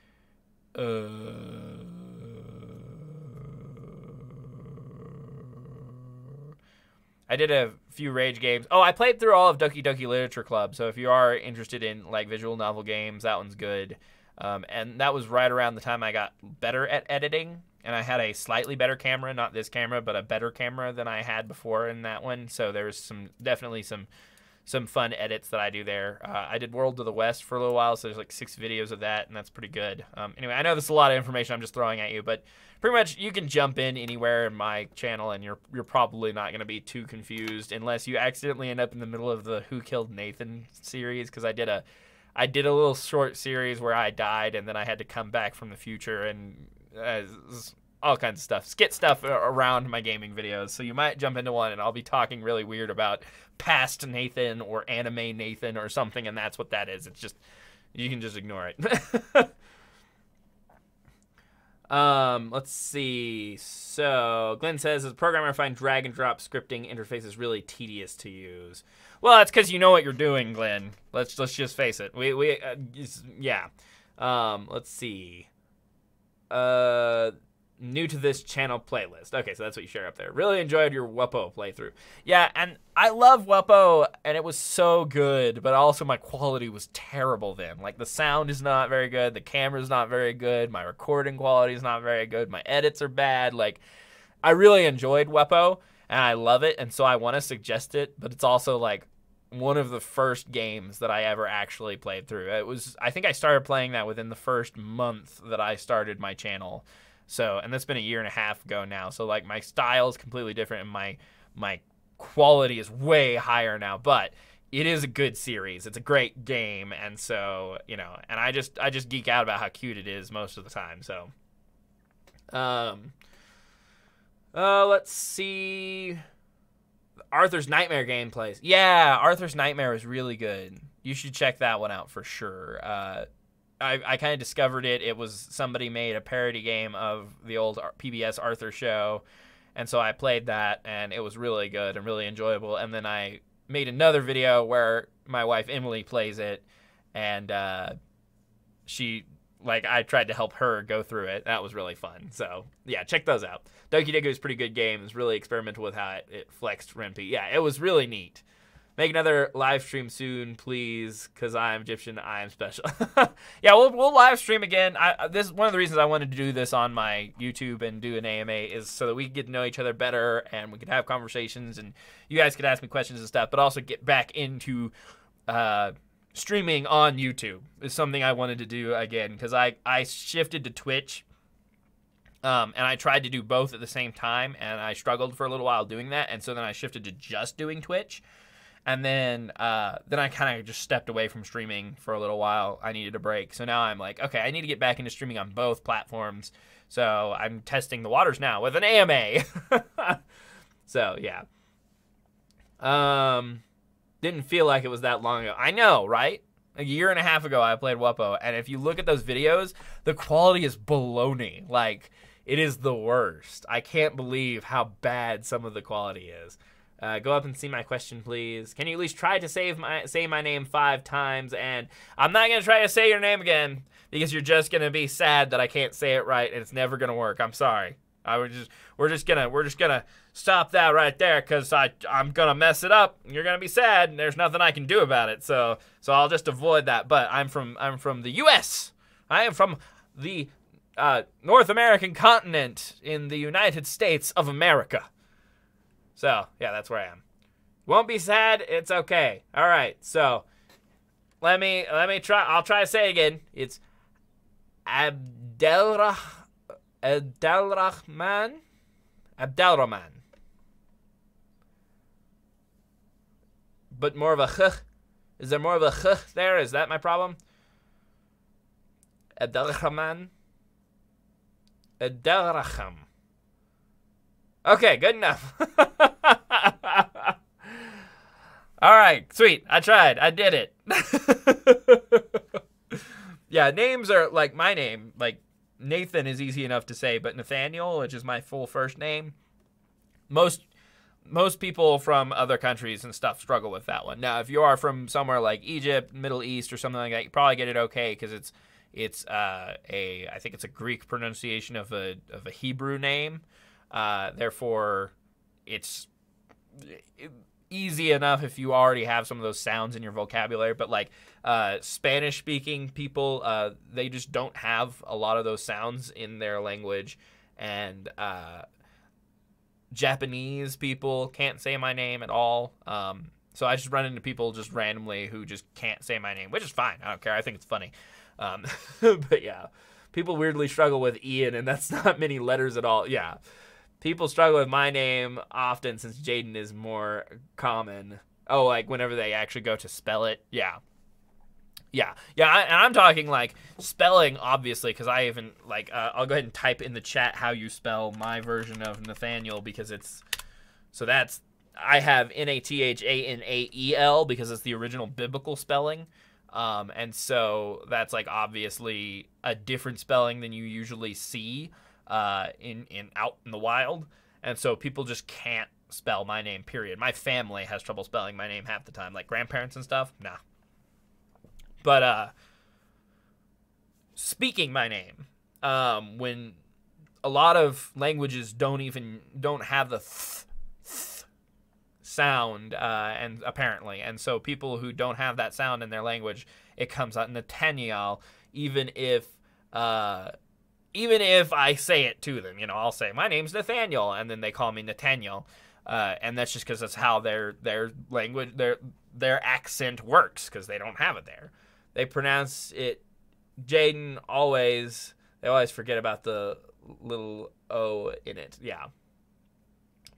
a few Rage games. Oh, I played through all of Doki Doki Literature Club, so if you are interested in like visual novel games, that one's good. And that was right around the time I got better at editing, and I had a slightly better camera, not this camera, but a better camera than I had before in that one. So there's definitely some some fun edits that I do there. I did World to the West for a little while, so there's like 6 videos of that, and that's pretty good. Anyway, I know this is a lot of information I'm just throwing at you, but pretty much you can jump in anywhere in my channel, and you're probably not going to be too confused unless you accidentally end up in the middle of the Who Killed Nathan series, because I did a little short series where I died, and then I had to come back from the future, and all kinds of stuff, skit stuff around my gaming videos. So you might jump into one and I'll be talking really weird about past Nathan or anime Nathan or something, and that's what that is. It's just, you can just ignore it. Let's see. So Glenn says, as a programmer, I find drag and drop scripting interfaces really tedious to use. Well, that's because you know what you're doing, Glenn. Let's just face it. Yeah. Let's see. New to this channel playlist. Okay, so that's what you share up there. Really enjoyed your Wuppo playthrough. Yeah, and I love Wuppo, and it was so good, but also my quality was terrible then. Like, the sound is not very good, the camera's not very good, my recording quality is not very good, my edits are bad. Like, I really enjoyed Wuppo, and I love it, and so I want to suggest it, but it's also, like, one of the first games that I ever actually played through. I think I started playing that within the first month that I started my channel. So, and that's been a year and a half ago now. So, like, my style is completely different, and my quality is way higher now. But it is a good series. It's a great game, and so, you know, and I just geek out about how cute it is most of the time. So, let's see. Arthur's Nightmare gameplays. Yeah, Arthur's Nightmare is really good. You should check that one out for sure. I kind of discovered it. It was somebody made a parody game of the old PBS Arthur show, and so I played that, and it was really good and really enjoyable. And then I made another video where my wife Emily plays it, and I tried to help her go through it. That was really fun. So yeah, check those out. Doki Doki is a pretty good game. It's really experimental with how it flexed Renpy. Yeah, it was really neat. Make another live stream soon, please, because I'm Egyptian. I am special. Yeah, we'll live stream again. This is one of the reasons I wanted to do this on my YouTube and do an AMA is so that we could get to know each other better and we could have conversations and you guys could ask me questions and stuff, but also get back into streaming on YouTube is something I wanted to do again because I shifted to Twitch. And I tried to do both at the same time, and I struggled for a little while doing that, and so then I shifted to just doing Twitch. And then I kind of just stepped away from streaming for a little while. I needed a break. So now I'm like, okay, I need to get back into streaming on both platforms. So I'm testing the waters now with an AMA. So, yeah. Didn't feel like it was that long ago. I know, right? A year and a half ago, I played Wuppo. And if you look at those videos, the quality is baloney. Like, it is the worst. I can't believe how bad some of the quality is. Go up and see my question, please. Can you at least try to say my name 5 times? And I'm not going to try to say your name again because you're just going to be sad that I can't say it right and it's never going to work. I'm sorry. We're just going to stop that right there because I'm going to mess it up. You're going to be sad and there's nothing I can do about it. So I'll just avoid that. But I'm from the US. I am from the North American continent in the United States of America. So, yeah, that's where I am. Won't be sad. It's okay. All right. So, let me try. I'll try to say it again. It's Abdelrahman. But more of a ch. Is there more of a ch there? Is that my problem? Abdelrahman. Abdelraham. Okay, good enough. All right, sweet. I tried. I did it. Yeah, names are like my name. Like Nathan is easy enough to say, but Nathaniel, which is my full first name, most people from other countries and stuff struggle with that one. Now, if you are from somewhere like Egypt, Middle East, or something like that, you probably get it okay because I think it's a Greek pronunciation of a Hebrew name. Therefore, it's easy enough if you already have some of those sounds in your vocabulary. But like Spanish-speaking people, they just don't have a lot of those sounds in their language. And Japanese people can't say my name at all. So I just run into people just randomly who just can't say my name, which is fine. I don't care. I think it's funny. But yeah, people weirdly struggle with Ian, and that's not many letters at all. Yeah, people struggle with my name often since Jaden is more common. Oh, like whenever they actually go to spell it. Yeah. Yeah. And I'm talking like spelling, obviously, because I even like, I'll go ahead and type in the chat how you spell my version of Nathaniel, because I have Nathanael because it's the original biblical spelling. And so that's like obviously a different spelling than you usually see in out in the wild. And so people just can't spell my name, period. My family has trouble spelling my name half the time, like grandparents and stuff. Nah. But speaking my name, when a lot of languages don't have the sound, and apparently, and so people who don't have that sound in their language, it comes out Nathaniel, even if I say it to them. I'll say my name's Nathaniel, and then they call me Nathaniel, and that's just because that's how their language, their accent works, because they don't have it there. They pronounce it, Jaden they always forget about the little O in it. Yeah.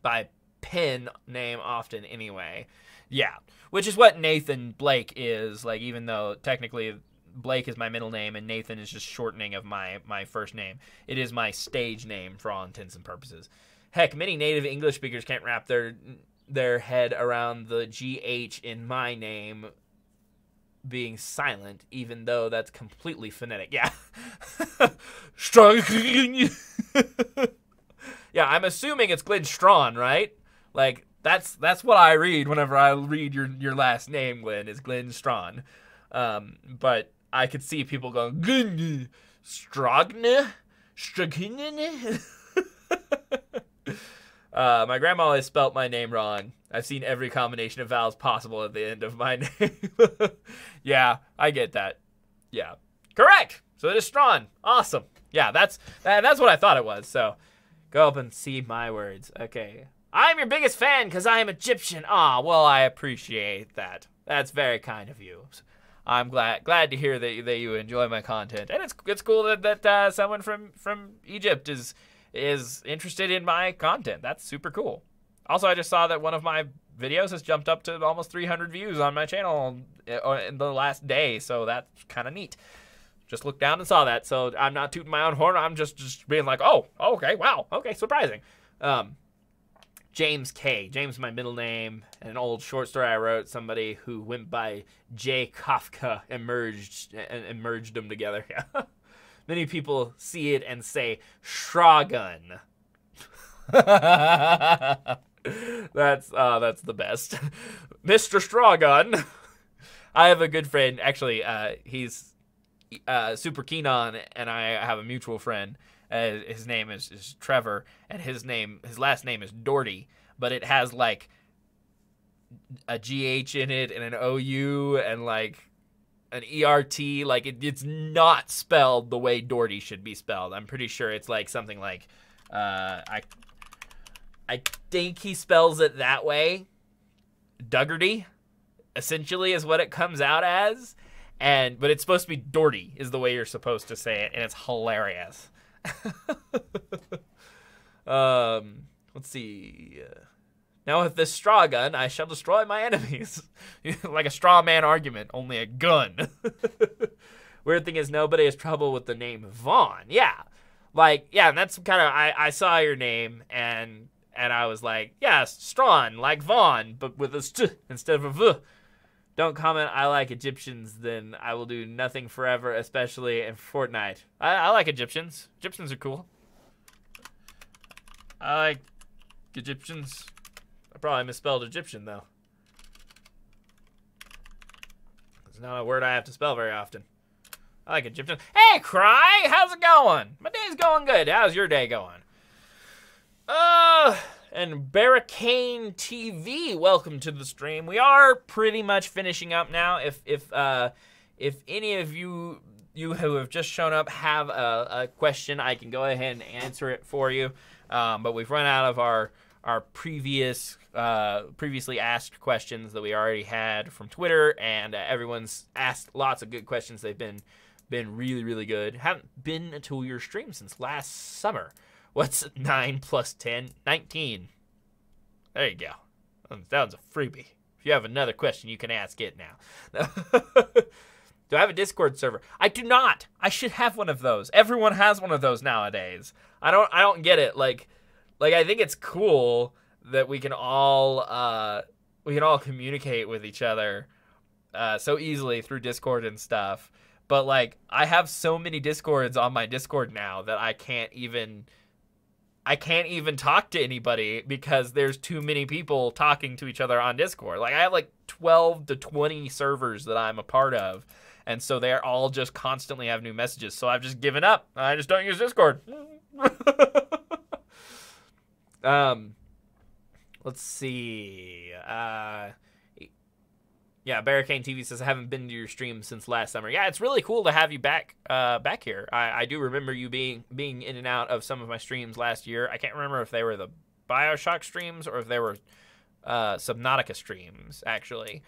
By pen name often anyway. Yeah. Which is what Nathan Blake is, like, even though technically Blake is my middle name and Nathan is just shortening of my first name. It is my stage name for all intents and purposes. Heck, many native English speakers can't wrap their head around the GH in my name being silent, even though that's completely phonetic. Yeah. Strong. Yeah, I'm assuming it's Glenn Strawn, right? Like, that's what I read whenever I read your last name, Glenn, is Glenn Strawn. But I could see people going, Glenn Stragne? Stragne? My grandma always spelt my name wrong. I've seen every combination of vowels possible at the end of my name. Yeah, I get that. Yeah. Correct! So it is Strawn. Awesome. Yeah, that's what I thought it was. So go up and see my words. Okay. I'm your biggest fan because I am Egyptian. Ah, well, I appreciate that. That's very kind of you. I'm glad to hear that you enjoy my content. And it's cool that someone from Egypt is interested in my content. That's super cool. Also, I just saw that one of my videos has jumped up to almost 300 views on my channel in the last day, so that's kind of neat. Just looked down and saw that, so I'm not tooting my own horn. I'm just being like, oh, okay, wow, okay, surprising. James K. James, my middle name. An old short story I wrote. Somebody who went by J. Kafka and merged them together. Yeah. Many people see it and say Shragun. That's the best. Mr. Strawgun. I have a good friend. Actually, he's super keen on, and I have a mutual friend. His name is Trevor, and his last name is Doherty, but it has like a GH in it and an OU and like an ERT. Like it's not spelled the way Doherty should be spelled. I'm pretty sure it's like something like I think he spells it that way. Duggarty, essentially, is what it comes out as. But it's supposed to be Doherty is the way you're supposed to say it, and it's hilarious. Let's see. Now with this straw gun, I shall destroy my enemies. Like a straw man argument, only a gun. Weird thing is nobody has trouble with the name Vaughn. Yeah. Like, yeah, and that's kind of, I saw your name, and I was like, yeah, Strawn, like Vaughn, but with a st instead of a v. Don't comment, I like Egyptians, then I will do nothing forever, especially in Fortnite. I like Egyptians. Egyptians are cool. I like Egyptians. I probably misspelled Egyptian, though. It's not a word I have to spell very often. I like Egyptian. Hey, Cry! How's it going? My day's going good. How's your day going? And Barricane TV, welcome to the stream. We are pretty much finishing up now. If any of you who have just shown up have a question, I can go ahead and answer it for you. But we've run out of our previously asked questions that we already had from Twitter, and everyone's asked lots of good questions. They've been really, really good. Haven't been to your stream since last summer. What's 9 plus 10? 19. There you go. That was a freebie. If you have another question, you can ask it now. Do I have a Discord server? I do not. I should have one of those. Everyone has one of those nowadays. I don't get it. Like I think it's cool that we can all communicate with each other so easily through Discord and stuff. But like, I have so many Discords on my Discord now that I can't even talk to anybody because there's too many people talking to each other on Discord. Like, I have like 12 to 20 servers that I'm a part of. And so they're all just constantly have new messages. So I've just given up. I just don't use Discord. Let's see. Yeah, Barricane TV says, I haven't been to your stream since last summer. Yeah, it's really cool to have you back here. I do remember you being in and out of some of my streams last year. I can't remember if they were the BioShock streams or if they were Subnautica streams, actually.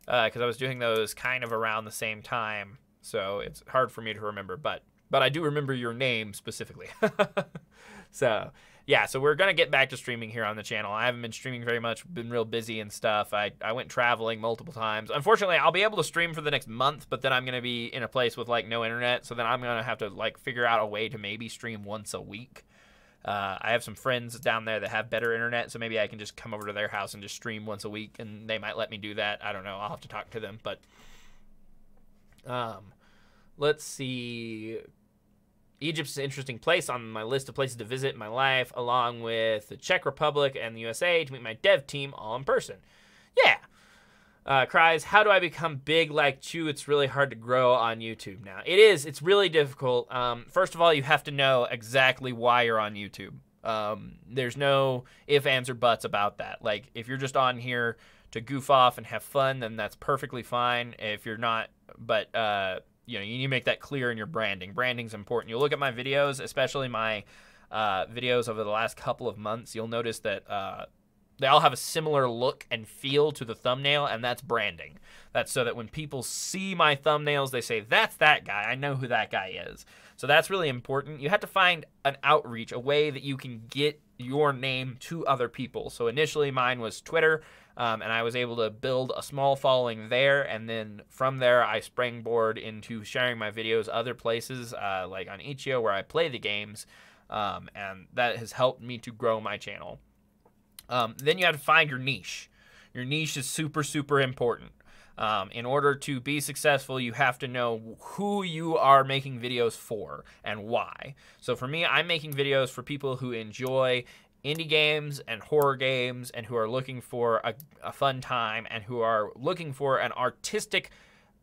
Because I was doing those kind of around the same time, so it's hard for me to remember. But I do remember your name specifically. So, yeah, so we're going to get back to streaming here on the channel. I haven't been streaming very much, been real busy and stuff. I went traveling multiple times. Unfortunately, I'll be able to stream for the next month, but then I'm going to be in a place with, like, no internet, so then I'm going to have to, like, figure out a way to maybe stream once a week. I have some friends down there that have better internet, so maybe I can just come over to their house and just stream once a week, and they might let me do that. I don't know. I'll have to talk to them, but let's see. Egypt's an interesting place on my list of places to visit in my life, along with the Czech Republic and the USA to meet my dev team all in person. Yeah. Cries, how do I become big like Chew? It's really hard to grow on YouTube now. It is. It's really difficult. First of all, you have to know exactly why you're on YouTube. There's no ifs, ands, or buts about that. Like, if you're just on here to goof off and have fun, then that's perfectly fine. If you're not, but, you need to make that clear in your branding. Branding's important. You'll look at my videos, especially my videos over the last couple of months. You'll notice that they all have a similar look and feel to the thumbnail, and that's branding. That's so that when people see my thumbnails, they say, that's that guy. I know who that guy is. So that's really important. You have to find an outreach, a way that you can get your name to other people. So initially mine was Twitter, and I was able to build a small following there, and then from there I springboard into sharing my videos other places, like on Itch.io where I play the games, and that has helped me to grow my channel. Then you have to find your niche. Your niche is super, super important. In order to be successful, you have to know who you are making videos for and why. So for me, I'm making videos for people who enjoy indie games and horror games and who are looking for a fun time and who are looking for an artistic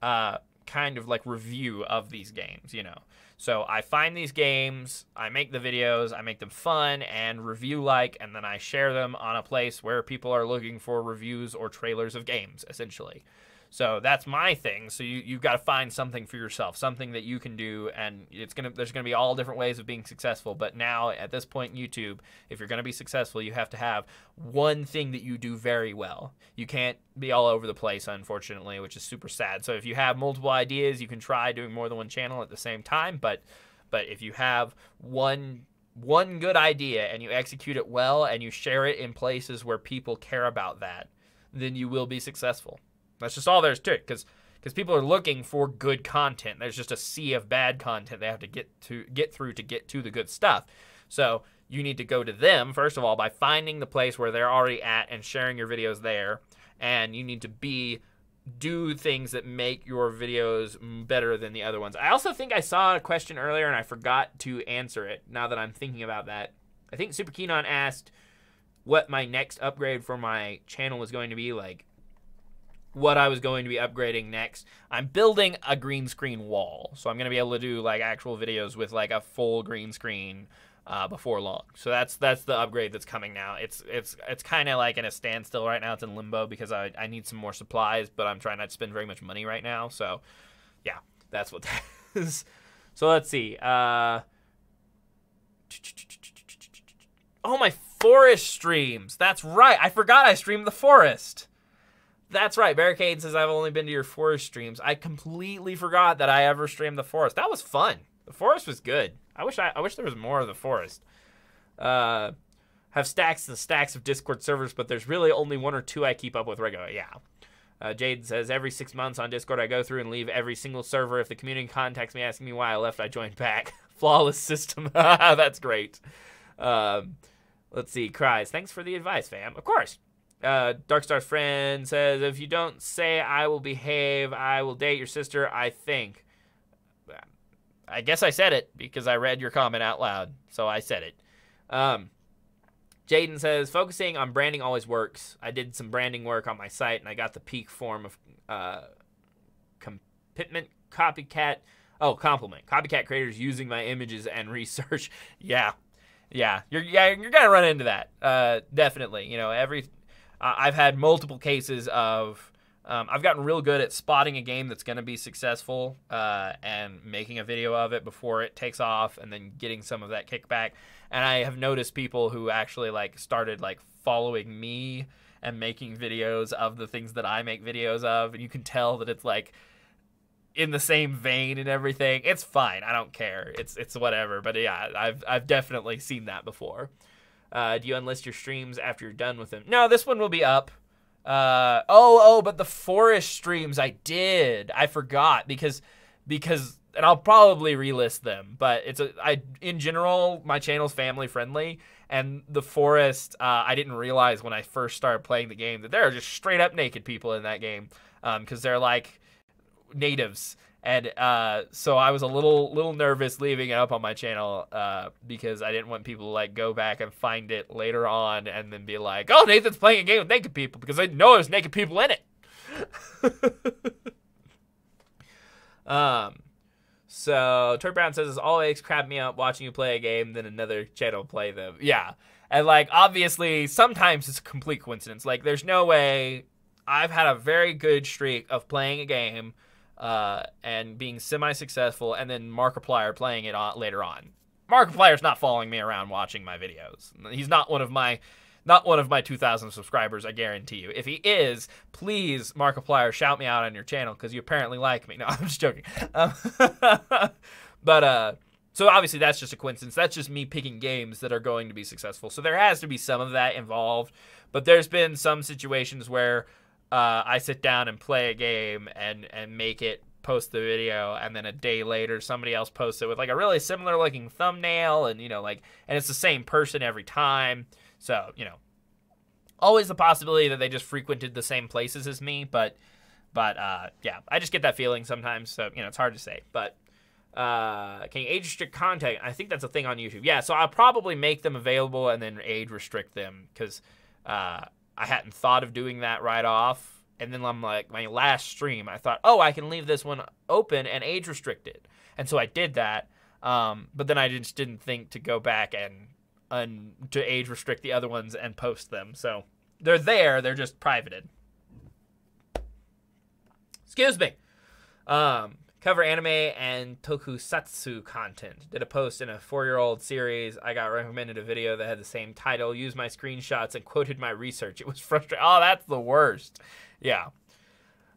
kind of like review of these games, So I find these games, I make the videos, I make them fun and review-like, and then I share them on a place where people are looking for reviews or trailers of games, essentially. So that's my thing. So you've got to find something for yourself, something that you can do, and there's gonna be all different ways of being successful. But now at this point in YouTube, if you're gonna be successful, you have to have one thing that you do very well. You can't be all over the place, unfortunately, which is super sad. So if you have multiple ideas, you can try doing more than one channel at the same time. But if you have one good idea and you execute it well and you share it in places where people care about that, then you will be successful. That's just all there is to it, because people are looking for good content. There's just a sea of bad content they have to get through to get to the good stuff. So you need to go to them, first of all, by finding the place where they're already at and sharing your videos there. And you need to do things that make your videos better than the other ones. I also think I saw a question earlier and I forgot to answer it now that I'm thinking about that. I think Super Keenon asked what my next upgrade for my channel was going to be, like what I was going to be upgrading next. I'm building a green screen wall, so I'm going to be able to do like actual videos with like a full green screen before long. So that's the upgrade that's coming now. It's kind of like in a standstill right now. It's in limbo because I need some more supplies, but I'm trying not to spend very much money right now. So yeah, that's what that is. So let's see. Oh, my Forest streams. That's right. I forgot I streamed the Forest. That's right. Barricade says I've only been to your Forest streams. I completely forgot that I ever streamed the Forest. That was fun. The Forest was good. I wish there was more of the Forest. Have stacks and stacks of Discord servers, but there's really only 1 or 2 I keep up with regularly. Yeah. Jade says, every 6 months on Discord, I go through and leave every single server. If the community contacts me asking me why I left, I join back. Flawless system. That's great. Let's see. Cries. Thanks for the advice, fam. Of course. Darkstar's friend says, if you don't say I will behave, I will date your sister, I think. I guess I said it because I read your comment out loud, so I said it. Jaden says, focusing on branding always works. I did some branding work on my site, and I got the peak form of compliment copycat creators using my images and research. Yeah, you're gonna run into that. Definitely. You know, I've had multiple cases of I've gotten real good at spotting a game that's gonna be successful and making a video of it before it takes off, and then getting some of that kickback. And I have noticed people who actually started following me and making videos of the things that I make videos of, and you can tell that it's in the same vein and everything. It's fine. I don't care. It's whatever. But yeah, I've definitely seen that before. Do you unlist your streams after you're done with them? No, this one will be up. But the Forest streams I did. I forgot because and I'll probably relist them, but in general, my channel's family friendly, and the Forest, I didn't realize when I first started playing the game that there are just straight up naked people in that game, because they're natives, and so I was a little nervous leaving it up on my channel, because I didn't want people to go back and find it later on and then be like, oh, Nathan's playing a game with naked people, because I know there's naked people in it. So Turk Brown says, as always, crap me up watching you play a game, then another channel play them. Yeah. And obviously sometimes it's a complete coincidence. There's no way. I've had a very good streak of playing a game and being semi-successful, and then Markiplier playing it later on. Markiplier's not following me around watching my videos. He's not one of my 2,000 subscribers, I guarantee you. If he is, please, Markiplier, shout me out on your channel, because you apparently like me. No, I'm just joking. So obviously that's just a coincidence. That's just me picking games that are going to be successful. So there has to be some of that involved. But there's been some situations where I sit down and play a game and make it, post the video, and then a day later somebody else posts it with a really similar looking thumbnail, and and it's the same person every time. So, always the possibility that they just frequented the same places as me, but yeah, I just get that feeling sometimes, so, it's hard to say. But, can you age restrict content? I think that's a thing on YouTube. Yeah, so I'll probably make them available and then age restrict them, because I hadn't thought of doing that right off, and then I'm my last stream, I thought, oh, I can leave this one open and age restrict it, and so I did that, but then I just didn't think to go back and to age restrict the other ones and post them. So they're there, they're just privated. Excuse me. Cover anime and tokusatsu content. Did a post in a 4-year-old series. I got recommended a video that had the same title, used my screenshots, and quoted my research. It was frustrating. Oh, that's the worst. Yeah.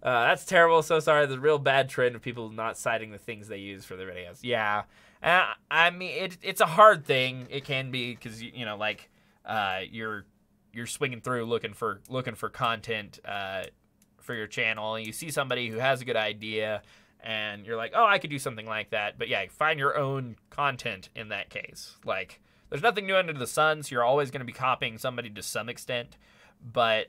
That's terrible. So sorry. There's a real bad trend of people not citing the things they use for their videos. Yeah. I mean, it's a hard thing. It can be, because you're swinging through looking for content for your channel, and you see somebody who has a good idea, and you're like, oh, I could do something like that. But yeah, find your own content in that case. There's nothing new under the sun, so you're always going to be copying somebody to some extent. But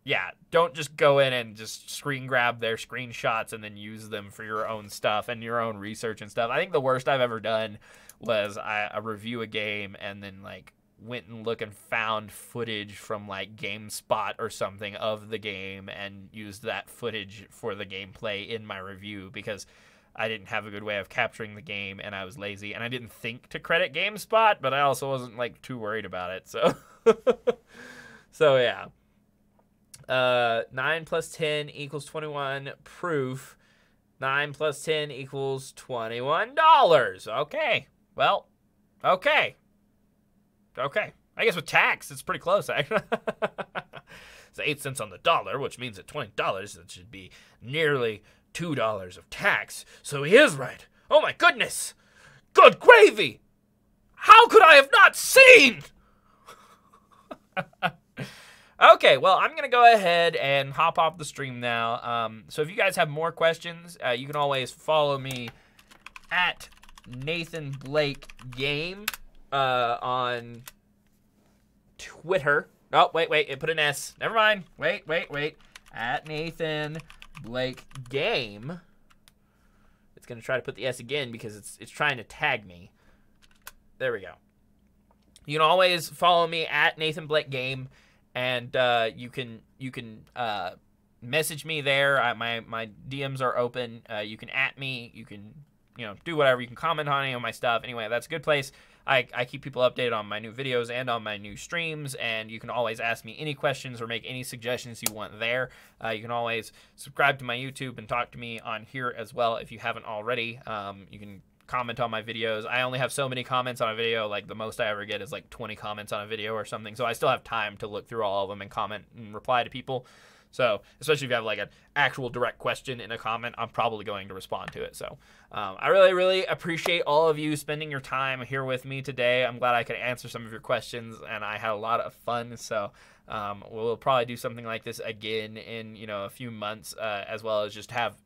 yeah, don't just go in and just screen grab their screenshots and then use them for your own stuff and your own research and stuff. I think the worst I've ever done was I review a game and then went and looked and found footage from GameSpot or something of the game and used that footage for the gameplay in my review, because I didn't have a good way of capturing the game and I was lazy, and I didn't think to credit GameSpot, but I also wasn't too worried about it. So so yeah. 9 plus 10 equals 21. Proof. 9 plus 10 equals $21. Okay. Well, okay. I guess with tax, it's pretty close, actually. It's 8 cents on the dollar, which means at $20, it should be nearly $2 of tax. So he is right. Oh my goodness! Good gravy! How could I have not seen? Okay, well, I'm going to go ahead and hop off the stream now. So if you guys have more questions, you can always follow me at Nathan Blake Game on Twitter. Oh, wait, it put an S. Never mind. Wait. At Nathan Blake Game. It's going to try to put the S again because it's trying to tag me. There we go. You can always follow me at Nathan Blake Game, and you can message me there. My DMs are open. You can at me. You can do whatever. You can comment on any of my stuff. Anyway, that's a good place. I keep people updated on my new videos and on my new streams, and you can always ask me any questions or make any suggestions you want there. You can always subscribe to my YouTube and talk to me on here as well if you haven't already. You can comment on my videos. I only have so many comments on a video. Like, the most I ever get is like 20 comments on a video or something, so I still have time to look through all of them and comment and reply to people. So, especially if you have like an actual direct question in a comment, I'm probably going to respond to it. So, I really, really appreciate all of you spending your time here with me today. I'm glad I could answer some of your questions, and I had a lot of fun. So, we'll probably do something like this again in, a few months, as well as just have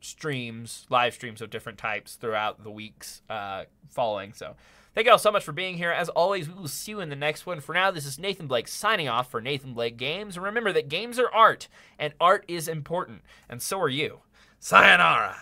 live streams of different types throughout the weeks following. So, thank you all so much for being here. As always, we will see you in the next one. For now, this is Nathan Blake signing off for Nathan Blake Games. And remember that games are art, and art is important, and so are you. Sayonara.